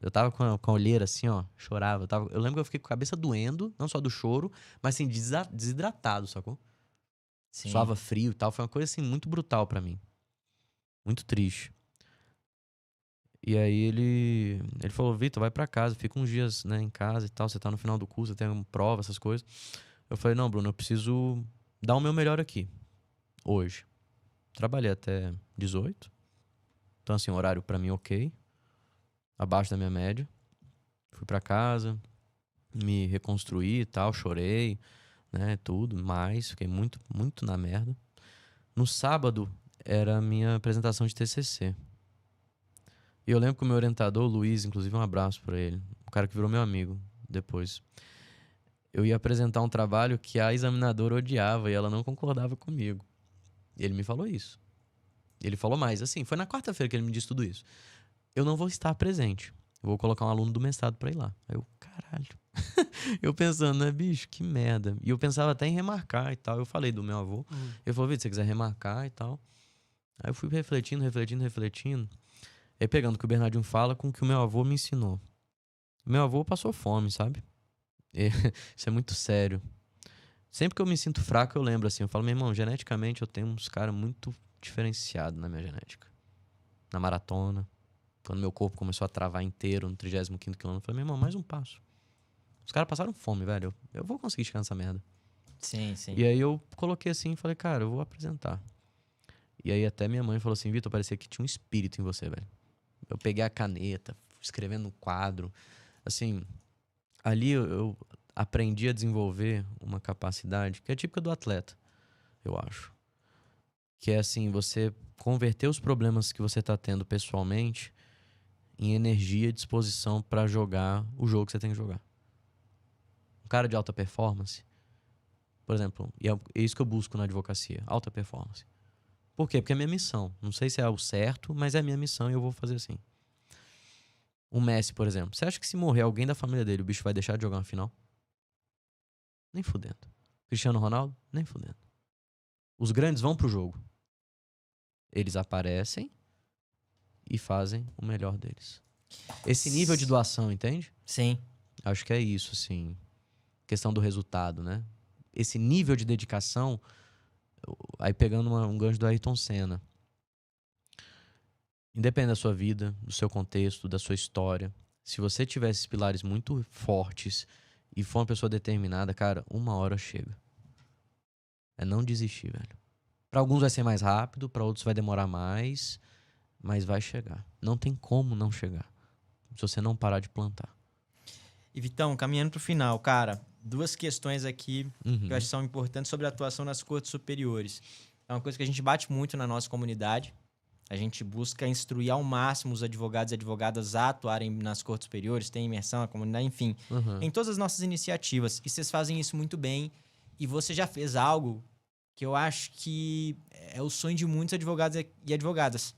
Eu tava com a olheira assim, ó, chorava. Eu lembro que eu fiquei com a cabeça doendo, não só do choro, mas assim, desidratado, sacou? Sim. Suava frio e tal. Foi uma coisa assim, muito brutal pra mim. Muito triste. E aí ele falou, Vitor, vai pra casa, fica uns dias, né, em casa e tal. Você tá no final do curso, tem uma prova, essas coisas. Eu falei, não, Bruno, eu preciso dar o meu melhor aqui, hoje. Trabalhei até 18. Então, assim, horário pra mim ok. Abaixo da minha média. Fui pra casa, me reconstruí e tal, chorei, né, tudo, mas fiquei muito, muito na merda. No sábado era a minha apresentação de TCC. E eu lembro que o meu orientador, o Luiz, inclusive um abraço pra ele, o cara que virou meu amigo depois. Eu ia apresentar um trabalho que a examinadora odiava e ela não concordava comigo. E ele me falou isso. Ele falou mais, assim, foi na quarta-feira que ele me disse tudo isso. Eu não vou estar presente. Eu vou colocar um aluno do mestrado pra ir lá. Aí eu, caralho. Eu pensando, né, bicho, que merda. E eu pensava até em remarcar e tal. Eu falei do meu avô. Ele falou, Vitor, se você quiser remarcar e tal. Aí eu fui refletindo. Aí pegando o que o Bernardinho fala com o que o meu avô me ensinou. Meu avô passou fome, sabe? Isso é muito sério. Sempre que eu me sinto fraco, eu lembro assim. Eu falo, meu irmão, geneticamente eu tenho uns caras muito diferenciados na minha genética. Na maratona, quando meu corpo começou a travar inteiro no 35º quilômetro, eu falei, meu irmão, mais um passo. Os caras passaram fome, velho. Eu vou conseguir chegar nessa merda. Sim, sim. E aí eu coloquei assim e falei, cara, eu vou apresentar. E aí até minha mãe falou assim, Vitor, parecia que tinha um espírito em você, velho. Eu peguei a caneta, fui escrevendo no quadro. Assim, ali eu aprendi a desenvolver uma capacidade que é típica do atleta, eu acho. Que é assim, você converter os problemas que você tá tendo pessoalmente em energia e disposição para jogar o jogo que você tem que jogar. Um cara de alta performance, por exemplo, e é isso que eu busco na advocacia, alta performance. Por quê? Porque é minha missão. Não sei se é o certo, mas é a minha missão e eu vou fazer assim. O Messi, por exemplo. Você acha que se morrer alguém da família dele, o bicho vai deixar de jogar uma final? Nem fudendo. Cristiano Ronaldo? Nem fudendo. Os grandes vão pro jogo. Eles aparecem e fazem o melhor deles. Esse nível de doação, entende? Sim. Acho que é isso, assim. Questão do resultado, né? Esse nível de dedicação... Aí pegando um gancho do Ayrton Senna. Independente da sua vida, do seu contexto, da sua história, se você tiver esses pilares muito fortes e for uma pessoa determinada, cara, uma hora chega. É não desistir, velho. Pra alguns vai ser mais rápido, pra outros vai demorar mais, mas vai chegar. Não tem como não chegar, se você não parar de plantar. E Vitão, caminhando pro final, cara, 2 questões aqui que eu acho que são importantes sobre a atuação nas cortes superiores. É uma coisa que a gente bate muito na nossa comunidade. A gente busca instruir ao máximo os advogados e advogadas a atuarem nas cortes superiores, tem imersão na comunidade, enfim, em todas as nossas iniciativas. E vocês fazem isso muito bem. E você já fez algo que eu acho que é o sonho de muitos advogados e advogadas,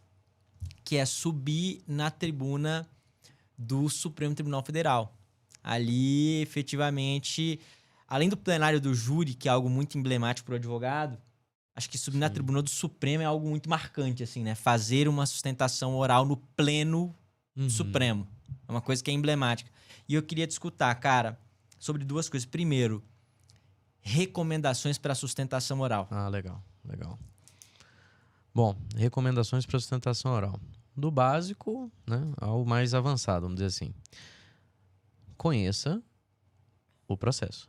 que é subir na tribuna do Supremo Tribunal Federal. Ali, efetivamente, além do plenário do júri, que é algo muito emblemático para o advogado, acho que subir na tribuna do Supremo é algo muito marcante, assim, né? Fazer uma sustentação oral no pleno Supremo. É uma coisa que é emblemática. E eu queria te escutar, cara, sobre 2 coisas. Primeiro, recomendações para sustentação oral. Ah, legal. Bom, recomendações para sustentação oral. Do básico, né, ao mais avançado, vamos dizer assim. Conheça o processo.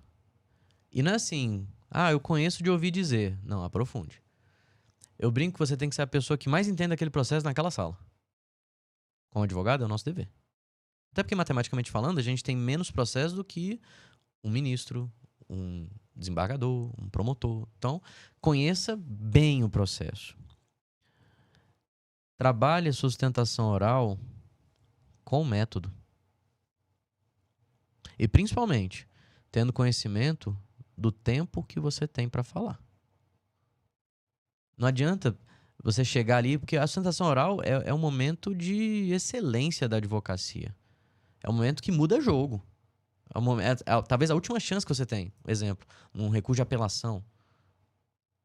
E não é assim, eu conheço de ouvir dizer. Não, aprofunde. Eu brinco que você tem que ser a pessoa que mais entende aquele processo naquela sala. Como advogado, é o nosso dever. Até porque, matematicamente falando, a gente tem menos processos do que um ministro, um desembargador, um promotor. Então, conheça bem o processo. Trabalhe a sustentação oral com método. E, principalmente, tendo conhecimento do tempo que você tem para falar. Não adianta você chegar ali, porque a sustentação oral é um momento de excelência da advocacia. É um momento que muda jogo. Talvez a última chance que você tem. Exemplo, um recurso de apelação.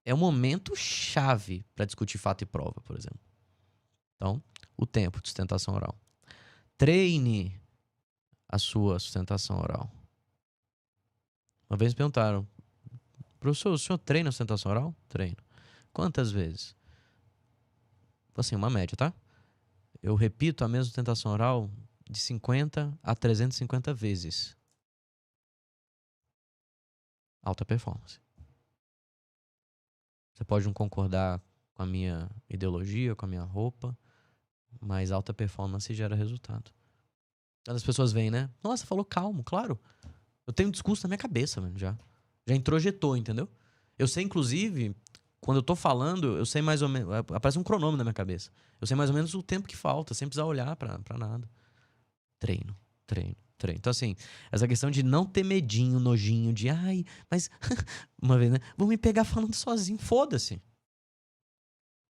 É um momento chave para discutir fato e prova, por exemplo. Então, o tempo de sustentação oral. Treine a sua sustentação oral. Uma vez me perguntaram, professor, o senhor treina a sustentação oral? Treino. Quantas vezes? Assim, uma média, tá? Eu repito a mesma sustentação oral de 50 a 350 vezes. Alta performance. Você pode não concordar com a minha ideologia, com a minha roupa, mas alta performance gera resultado. Quando as pessoas veem, né? Nossa, falou calmo, claro. Eu tenho um discurso na minha cabeça, mano, já introjetou, entendeu? Eu sei, inclusive, quando eu tô falando, eu sei mais ou menos, aparece um cronômetro na minha cabeça. Eu sei mais ou menos o tempo que falta, sem precisar olhar pra nada. Treino. Então, assim, essa questão de não ter medinho, nojinho, de mas uma vez, né? Vou me pegar falando sozinho, foda-se.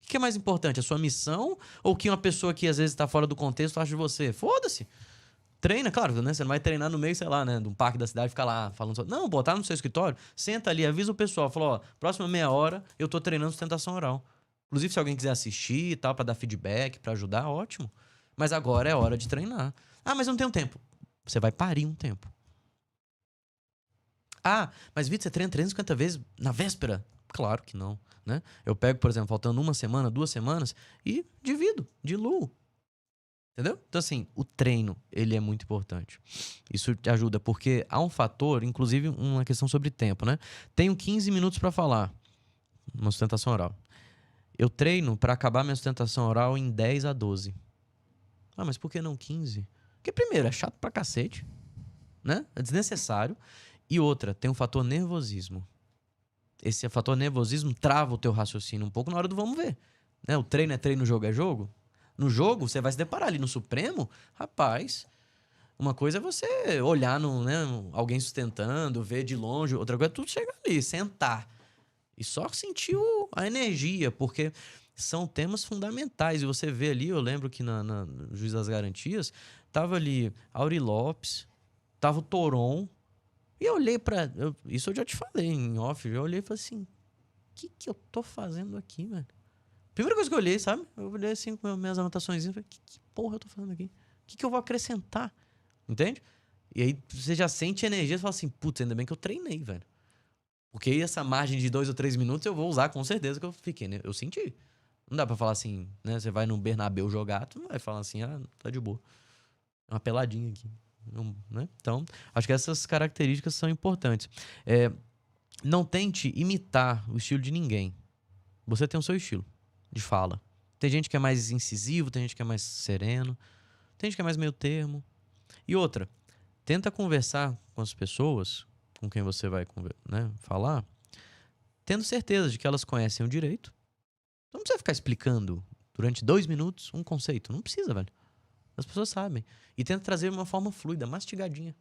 O que é mais importante, a sua missão ou que uma pessoa que às vezes tá fora do contexto acha de você? Foda-se. Treina, claro, né? Você não vai treinar no meio, sei lá, né? De um parque da cidade e ficar lá falando só. Não, botar no seu escritório, senta ali, avisa o pessoal, fala, ó, próxima meia hora eu tô treinando sustentação oral. Inclusive, se alguém quiser assistir e tal, pra dar feedback, pra ajudar, ótimo. Mas agora é hora de treinar. Ah, mas eu não tenho tempo. Você vai parir um tempo. Ah, mas Vitor, você treina 350 vezes na véspera? Claro que não, né? Eu pego, por exemplo, faltando 1 semana, 2 semanas e diluo. Entendeu? Então, assim, o treino, ele é muito importante. Isso te ajuda, porque há um fator, inclusive uma questão sobre tempo, né? Tenho 15 minutos pra falar uma sustentação oral. Eu treino pra acabar minha sustentação oral em 10 a 12. Ah, mas por que não 15? Porque, primeiro, é chato pra cacete, né? É desnecessário. E outra, tem um fator nervosismo. Esse fator nervosismo trava o teu raciocínio um pouco na hora do vamos ver. Né? O treino é treino, o jogo é jogo. No jogo, você vai se deparar ali no Supremo, rapaz. Uma coisa é você olhar alguém sustentando, ver de longe. Outra coisa é tudo chegar ali, sentar. E só sentir a energia, porque são temas fundamentais. E você vê ali, eu lembro que no Juiz das Garantias, tava ali Auri Lopes, tava o Toron. E eu olhei isso eu já te falei em off. Eu olhei e falei assim: o que eu tô fazendo aqui, velho? Primeira coisa que eu olhei, sabe? Eu olhei assim com minhas anotações e falei: que porra eu tô fazendo aqui? O que eu vou acrescentar? Entende? E aí você já sente energia e fala assim: putz, ainda bem que eu treinei, velho. Porque aí essa margem de 2 ou 3 minutos eu vou usar com certeza que eu fiquei, né? Eu senti. Não dá pra falar assim, né? Você vai no Bernabéu jogar, tu não vai falar assim: ah, tá de boa. É uma peladinha aqui. Né? Então, acho que essas características são importantes. Não tente imitar o estilo de ninguém. Você tem o seu estilo de fala. Tem gente que é mais incisivo, tem gente que é mais sereno, tem gente que é mais meio termo. E outra, tenta conversar com as pessoas com quem você vai falar, tendo certeza de que elas conhecem o direito. Então não precisa ficar explicando durante 2 minutos um conceito. Não precisa, velho. As pessoas sabem. E tenta trazer uma forma fluida, mastigadinha.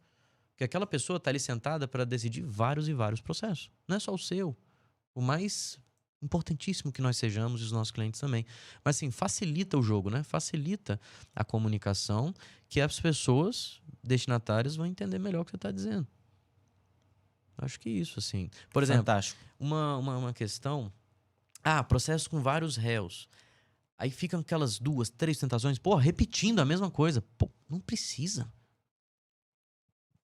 Porque aquela pessoa está ali sentada para decidir vários e vários processos. Não é só o seu. O mais importantíssimo que nós sejamos e os nossos clientes também. Mas assim, facilita o jogo, né? Facilita a comunicação, que as pessoas destinatárias vão entender melhor o que você está dizendo. Acho que isso, assim. Por exemplo, Fantástico. uma questão... processo com vários réus. Aí ficam aquelas 2, 3 tentações, repetindo a mesma coisa. Não precisa.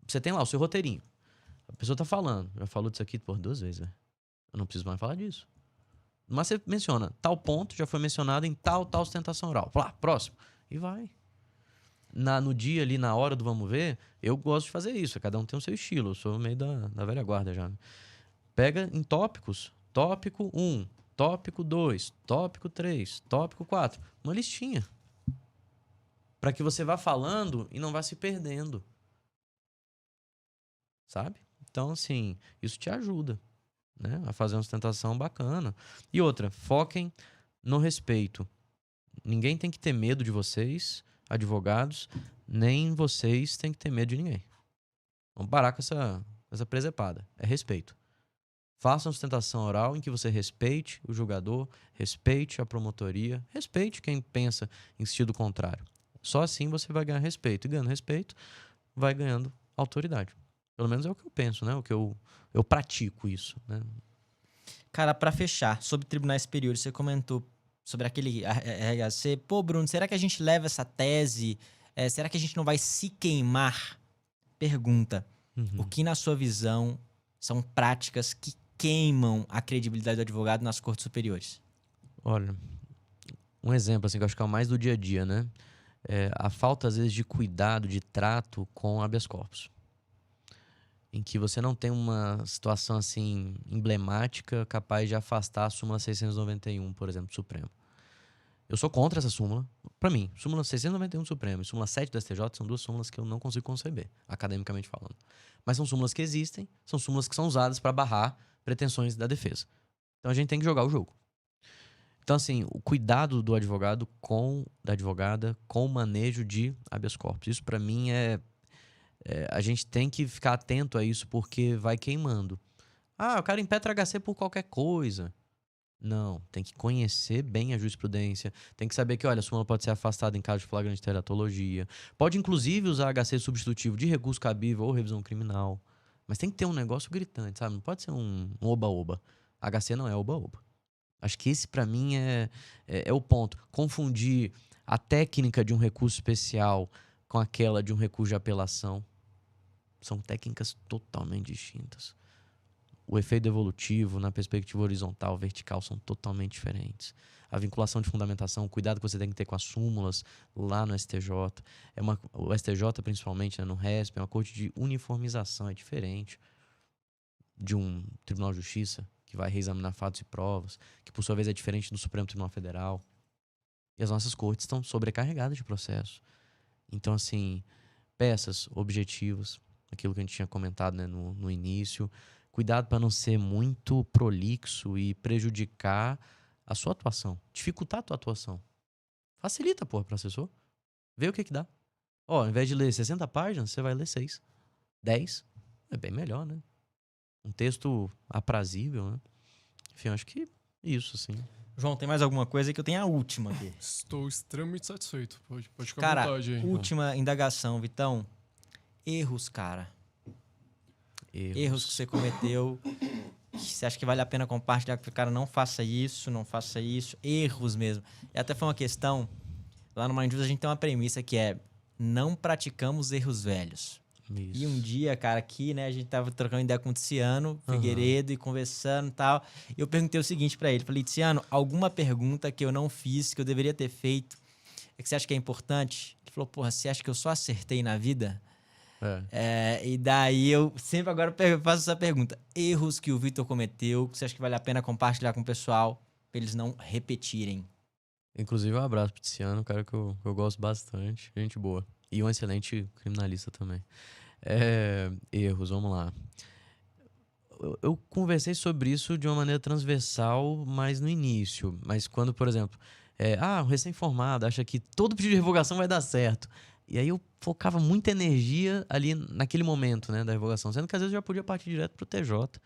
Você tem lá o seu roteirinho. A pessoa tá falando. Já falou disso aqui 2 vezes, velho. Eu não preciso mais falar disso. Mas você menciona, tal ponto já foi mencionado em tal sustentação oral. Próximo. E vai. No dia ali, na hora do vamos ver, eu gosto de fazer isso. Cada um tem o seu estilo. Eu sou meio da velha guarda já. Pega em tópicos. Tópico 1. Tópico 2, tópico 3, tópico 4. Uma listinha. Para que você vá falando e não vá se perdendo. Sabe? Então, assim, isso te ajuda, né? A fazer uma sustentação bacana. E outra, foquem no respeito. Ninguém tem que ter medo de vocês, advogados, nem vocês têm que ter medo de ninguém. Vamos parar com essa presepada. É respeito. Faça uma sustentação oral em que você respeite o julgador, respeite a promotoria, respeite quem pensa em sentido contrário. Só assim você vai ganhar respeito. E ganhando respeito, vai ganhando autoridade. Pelo menos é o que eu penso, né? O que eu pratico isso, né? Cara, pra fechar, sobre tribunais superiores, você comentou sobre aquele RHC. Pô, Bruno, será que a gente leva essa tese? Será que a gente não vai se queimar? Pergunta. O que, na sua visão, são práticas que queimam a credibilidade do advogado nas cortes superiores? Olha, um exemplo, assim, que eu acho que é o mais do dia a dia, né? A falta, às vezes, de cuidado, de trato com habeas corpus. Em que você não tem uma situação, assim, emblemática capaz de afastar a súmula 691, por exemplo, do Supremo. Eu sou contra essa súmula. Para mim, súmula 691 do Supremo e súmula 7 do STJ são 2 súmulas que eu não consigo conceber, academicamente falando. Mas são súmulas que existem, são súmulas que são usadas para barrar pretensões da defesa. Então a gente tem que jogar o jogo. Então, assim, o cuidado do advogado da advogada com o manejo de habeas corpus. Isso, para mim, a gente tem que ficar atento a isso, porque vai queimando. O cara impetra HC por qualquer coisa. Não, tem que conhecer bem a jurisprudência, tem que saber que, olha, a súmula pode ser afastada em caso de flagrante teratologia, pode inclusive usar HC substitutivo de recurso cabível ou revisão criminal, mas tem que ter um negócio gritante, sabe? Não pode ser um oba-oba. HC não é oba-oba. Acho que esse, para mim, é o ponto. Confundir a técnica de um recurso especial com aquela de um recurso de apelação são técnicas totalmente distintas. O efeito evolutivo na perspectiva horizontal, vertical, são totalmente diferentes. A vinculação de fundamentação, o cuidado que você tem que ter com as súmulas lá no STJ. O STJ, principalmente, né, no RESP, é uma corte de uniformização, é diferente de um Tribunal de Justiça, que vai reexaminar fatos e provas, que por sua vez é diferente do Supremo Tribunal Federal. E as nossas cortes estão sobrecarregadas de processo. Então, assim, peças, objetivos, aquilo que a gente tinha comentado, né, no início. Cuidado para não ser muito prolixo e prejudicar a sua atuação. Dificultar a tua atuação. Facilita, porra, para o assessor. Vê o que dá. Ó, ao invés de ler 60 páginas, você vai ler 6. 10. É bem melhor, né? Um texto aprazível, né? Enfim, acho que isso, assim. João, tem mais alguma coisa que eu tenho a última aqui? Estou extremamente satisfeito. Pode ficar à Cara, vontade aí. última indagação, Vitão. Erros, cara. Erros que você cometeu. Que você acha que vale a pena compartilhar? Que, cara, não faça isso, não faça isso. Erros mesmo. E até foi uma questão... Lá no Mind Juice a gente tem uma premissa que é... Não praticamos erros velhos. Isso. E um dia, cara, aqui, né, a gente tava trocando ideia com o Tiziano Figueiredo e conversando e tal. E eu perguntei o seguinte pra ele. Falei, Tiziano, alguma pergunta que eu não fiz, que eu deveria ter feito, é que você acha que é importante? Ele falou, porra, você acha que eu só acertei na vida? E daí eu sempre agora faço essa pergunta. Erros que o Vitor cometeu, que você acha que vale a pena compartilhar com o pessoal, pra eles não repetirem? Inclusive, um abraço pro Tiziano, um cara que eu gosto bastante. Gente boa. E um excelente criminalista também. Erros, vamos lá. Eu conversei sobre isso de uma maneira transversal, mas no início. Mas quando, por exemplo, um recém-formado acha que todo pedido de revogação vai dar certo. E aí eu focava muita energia ali naquele momento, né, da revogação. Sendo que às vezes eu já podia partir direto pro TJ,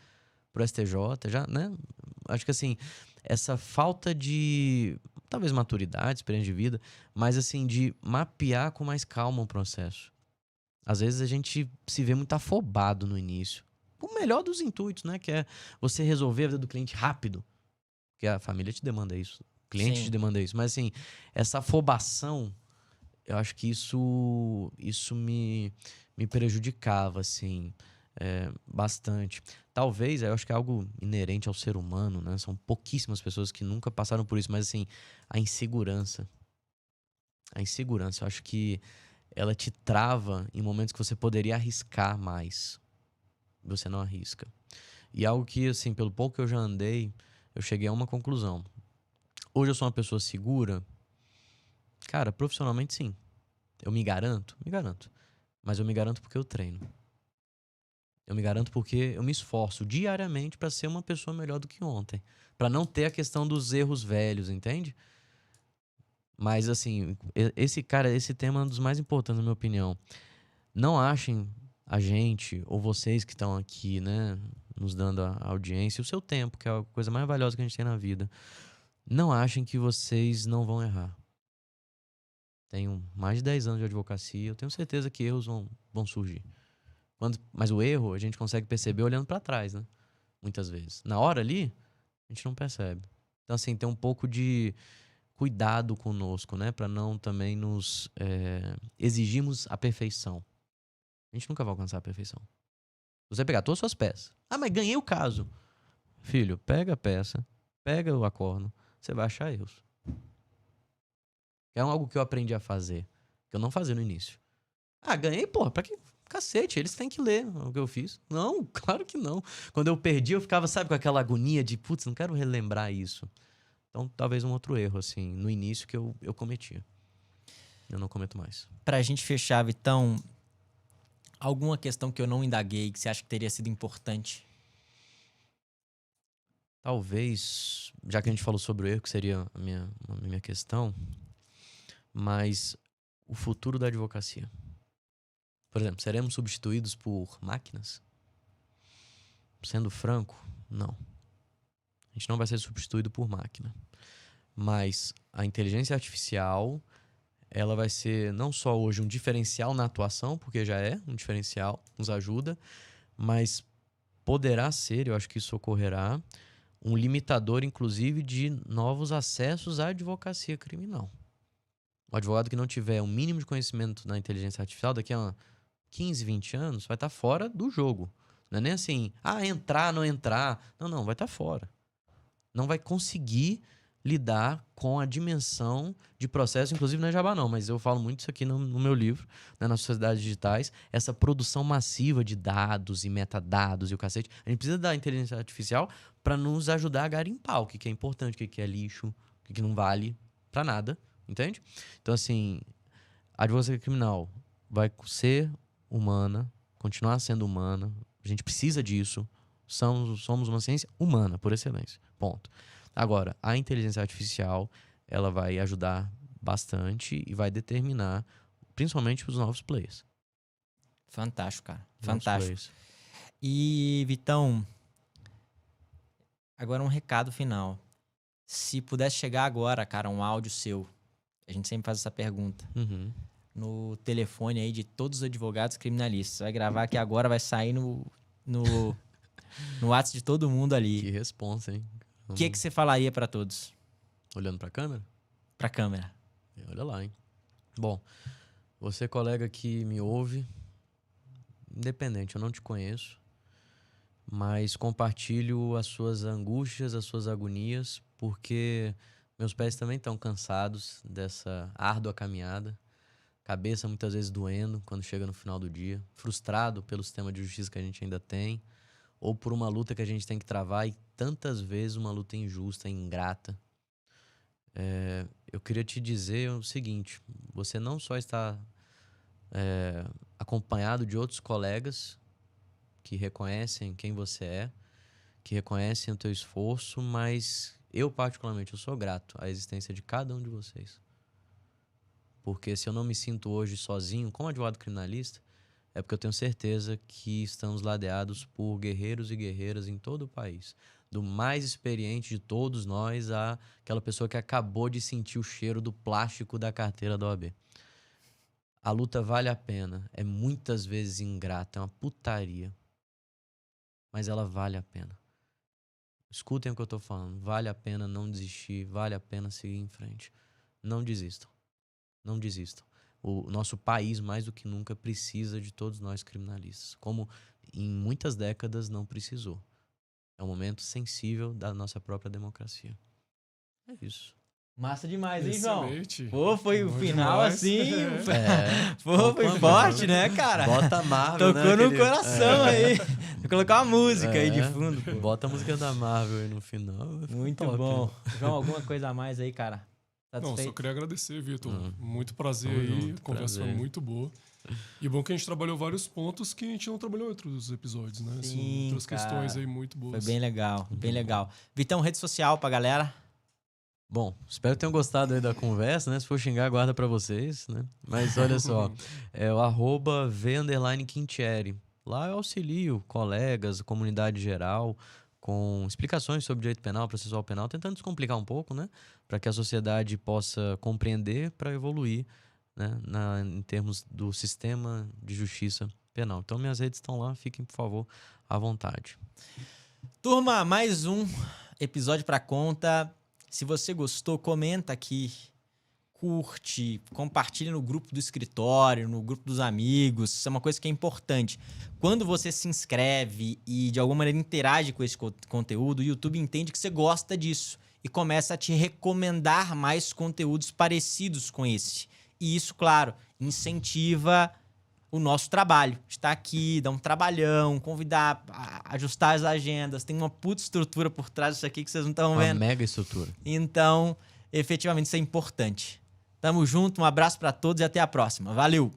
pro STJ, já, né? Acho que assim, essa falta de, talvez maturidade, experiência de vida, mas assim, de mapear com mais calma o processo. Às vezes a gente se vê muito afobado no início. O melhor dos intuitos, né? Que é você resolver a vida do cliente rápido. Porque a família te demanda isso. O cliente te demanda isso. Mas assim, essa afobação, eu acho que isso me prejudicava, assim, bastante. Talvez, eu acho que é algo inerente ao ser humano, né? São pouquíssimas pessoas que nunca passaram por isso. Mas assim, a insegurança. A insegurança, eu acho que ela te trava em momentos que você poderia arriscar mais. Você não arrisca. E algo que, assim, pelo pouco que eu já andei, eu cheguei a uma conclusão. Hoje eu sou uma pessoa segura? Cara, profissionalmente sim. Eu me garanto? Me garanto. Mas eu me garanto porque eu treino. Eu me garanto porque eu me esforço diariamente para ser uma pessoa melhor do que ontem. Para não ter a questão dos erros velhos, entende? Mas, assim, esse tema é um dos mais importantes, na minha opinião. Não achem a gente, ou vocês que estão aqui, né, nos dando a audiência, o seu tempo, que é a coisa mais valiosa que a gente tem na vida. Não achem que vocês não vão errar. Tenho mais de 10 anos de advocacia, eu tenho certeza que erros vão surgir. Mas o erro a gente consegue perceber olhando para trás, né? Muitas vezes. Na hora ali, a gente não percebe. Então, assim, tem um pouco de cuidado conosco, né? Para não também nos exigirmos a perfeição. A gente nunca vai alcançar a perfeição. Você pegar todas as suas peças. Mas ganhei o caso. Filho, pega a peça, pega o acordo, você vai achar erros. É algo que eu aprendi a fazer, que eu não fazia no início. Ganhei, porra, pra que? Cacete, eles têm que ler o que eu fiz. Não, claro que não. Quando eu perdi, eu ficava, sabe, com aquela agonia de, putz, não quero relembrar isso. Então, talvez um outro erro, assim, no início que eu cometia. Eu não cometo mais. Pra gente fechar, Vitão, alguma questão que eu não indaguei que você acha que teria sido importante? Talvez, já que a gente falou sobre o erro, que seria a minha questão, mas o futuro da advocacia. Por exemplo, seremos substituídos por máquinas? Sendo franco, não. A gente não vai ser substituído por máquina. Mas a inteligência artificial, ela vai ser não só hoje um diferencial na atuação, porque já é um diferencial, nos ajuda, mas poderá ser, eu acho que isso ocorrerá, um limitador, inclusive, de novos acessos à advocacia criminal. O advogado que não tiver um mínimo de conhecimento na inteligência artificial, daqui a 15, 20 anos, vai estar fora do jogo. Não é nem assim, entrar, não entrar. Não, vai estar fora. Não vai conseguir lidar com a dimensão de processo, inclusive não é jabá não, mas eu falo muito isso aqui no meu livro, né, nas sociedades digitais, essa produção massiva de dados e metadados e o cacete. A gente precisa da inteligência artificial para nos ajudar a garimpar o que é importante, o que é lixo, o que não vale para nada, entende? Então, assim, a advocacia criminal vai ser humana, continuar sendo humana, a gente precisa disso, somos uma ciência humana, por excelência, ponto. Agora, a inteligência artificial, ela vai ajudar bastante e vai determinar, principalmente, os novos players. Fantástico, cara. Novos Fantástico. players. E, Vitão, agora um recado final. Se pudesse chegar agora, cara, um áudio seu, a gente sempre faz essa pergunta, Uhum. no telefone aí de todos os advogados criminalistas. Você vai gravar aqui agora, vai sair no WhatsApp de todo mundo Que ali. responsa, hein? O que você falaria pra todos? Olhando pra câmera? Pra câmera. Olha lá, hein? Bom, você, colega que me ouve, independente, eu não te conheço, mas compartilho as suas angústias, as suas agonias, porque meus pés também estão cansados dessa árdua caminhada, cabeça muitas vezes doendo quando chega no final do dia, frustrado pelo sistema de justiça que a gente ainda tem, ou por uma luta que a gente tem que travar e tantas vezes uma luta injusta, ingrata. Eu queria te dizer o seguinte, você não só está acompanhado de outros colegas que reconhecem quem você é, que reconhecem o teu esforço, mas eu particularmente eu sou grato à existência de cada um de vocês. Porque se eu não me sinto hoje sozinho como advogado criminalista, é porque eu tenho certeza que estamos ladeados por guerreiros e guerreiras em todo o país. Do mais experiente de todos nós a aquela pessoa que acabou de sentir o cheiro do plástico da carteira da OAB. A luta vale a pena. É muitas vezes ingrata, é uma putaria. Mas ela vale a pena. Escutem o que eu tô falando. Vale a pena não desistir, vale a pena seguir em frente. Não desistam. Não desistam. O nosso país, mais do que nunca, precisa de todos nós criminalistas. Como em muitas décadas não precisou. É um momento sensível da nossa própria democracia. É isso. Massa demais, hein, João? Excelente. Pô, foi o Bom final demais. assim. Pô, Foi forte, né, cara? Bota a Marvel, Tocou né? no coração aí. Vou colocar uma música aí de fundo. Pô. Bota a música da Marvel aí no final. Muito top, bom. né? João, alguma coisa a mais aí, cara? Não, Satisfeito? só queria agradecer, Vitor. Não. Muito prazer Tamo aí. junto, A conversa prazer. foi muito boa. E bom que a gente trabalhou vários pontos que a gente não trabalhou em outros episódios, né? Sim, outras cara. questões aí muito boas. Foi bem legal, bem legal. Vitão, rede social pra galera. Bom, espero que tenham gostado aí da conversa, né? Se for xingar, guarda pra vocês, né? Mas olha só, é o @v_quintieri. Lá eu auxilio colegas, comunidade geral, com explicações sobre direito penal, processual penal, tentando descomplicar um pouco, né? Para que a sociedade possa compreender para evoluir, né? Em termos do sistema de justiça penal. Então, minhas redes estão lá, fiquem, por favor, à vontade. Turma, mais um episódio pra conta. Se você gostou, comenta aqui, curte, compartilha no grupo do escritório, no grupo dos amigos. Isso é uma coisa que é importante. Quando você se inscreve e de alguma maneira interage com esse conteúdo, o YouTube entende que você gosta disso e começa a te recomendar mais conteúdos parecidos com esse. E isso, claro, incentiva o nosso trabalho. Estar aqui, dar um trabalhão, convidar, ajustar as agendas. Tem uma puta estrutura por trás disso aqui que vocês não estão Uma vendo. mega estrutura. Então, efetivamente, isso é importante. Tamo junto, um abraço pra todos e até a próxima. Valeu!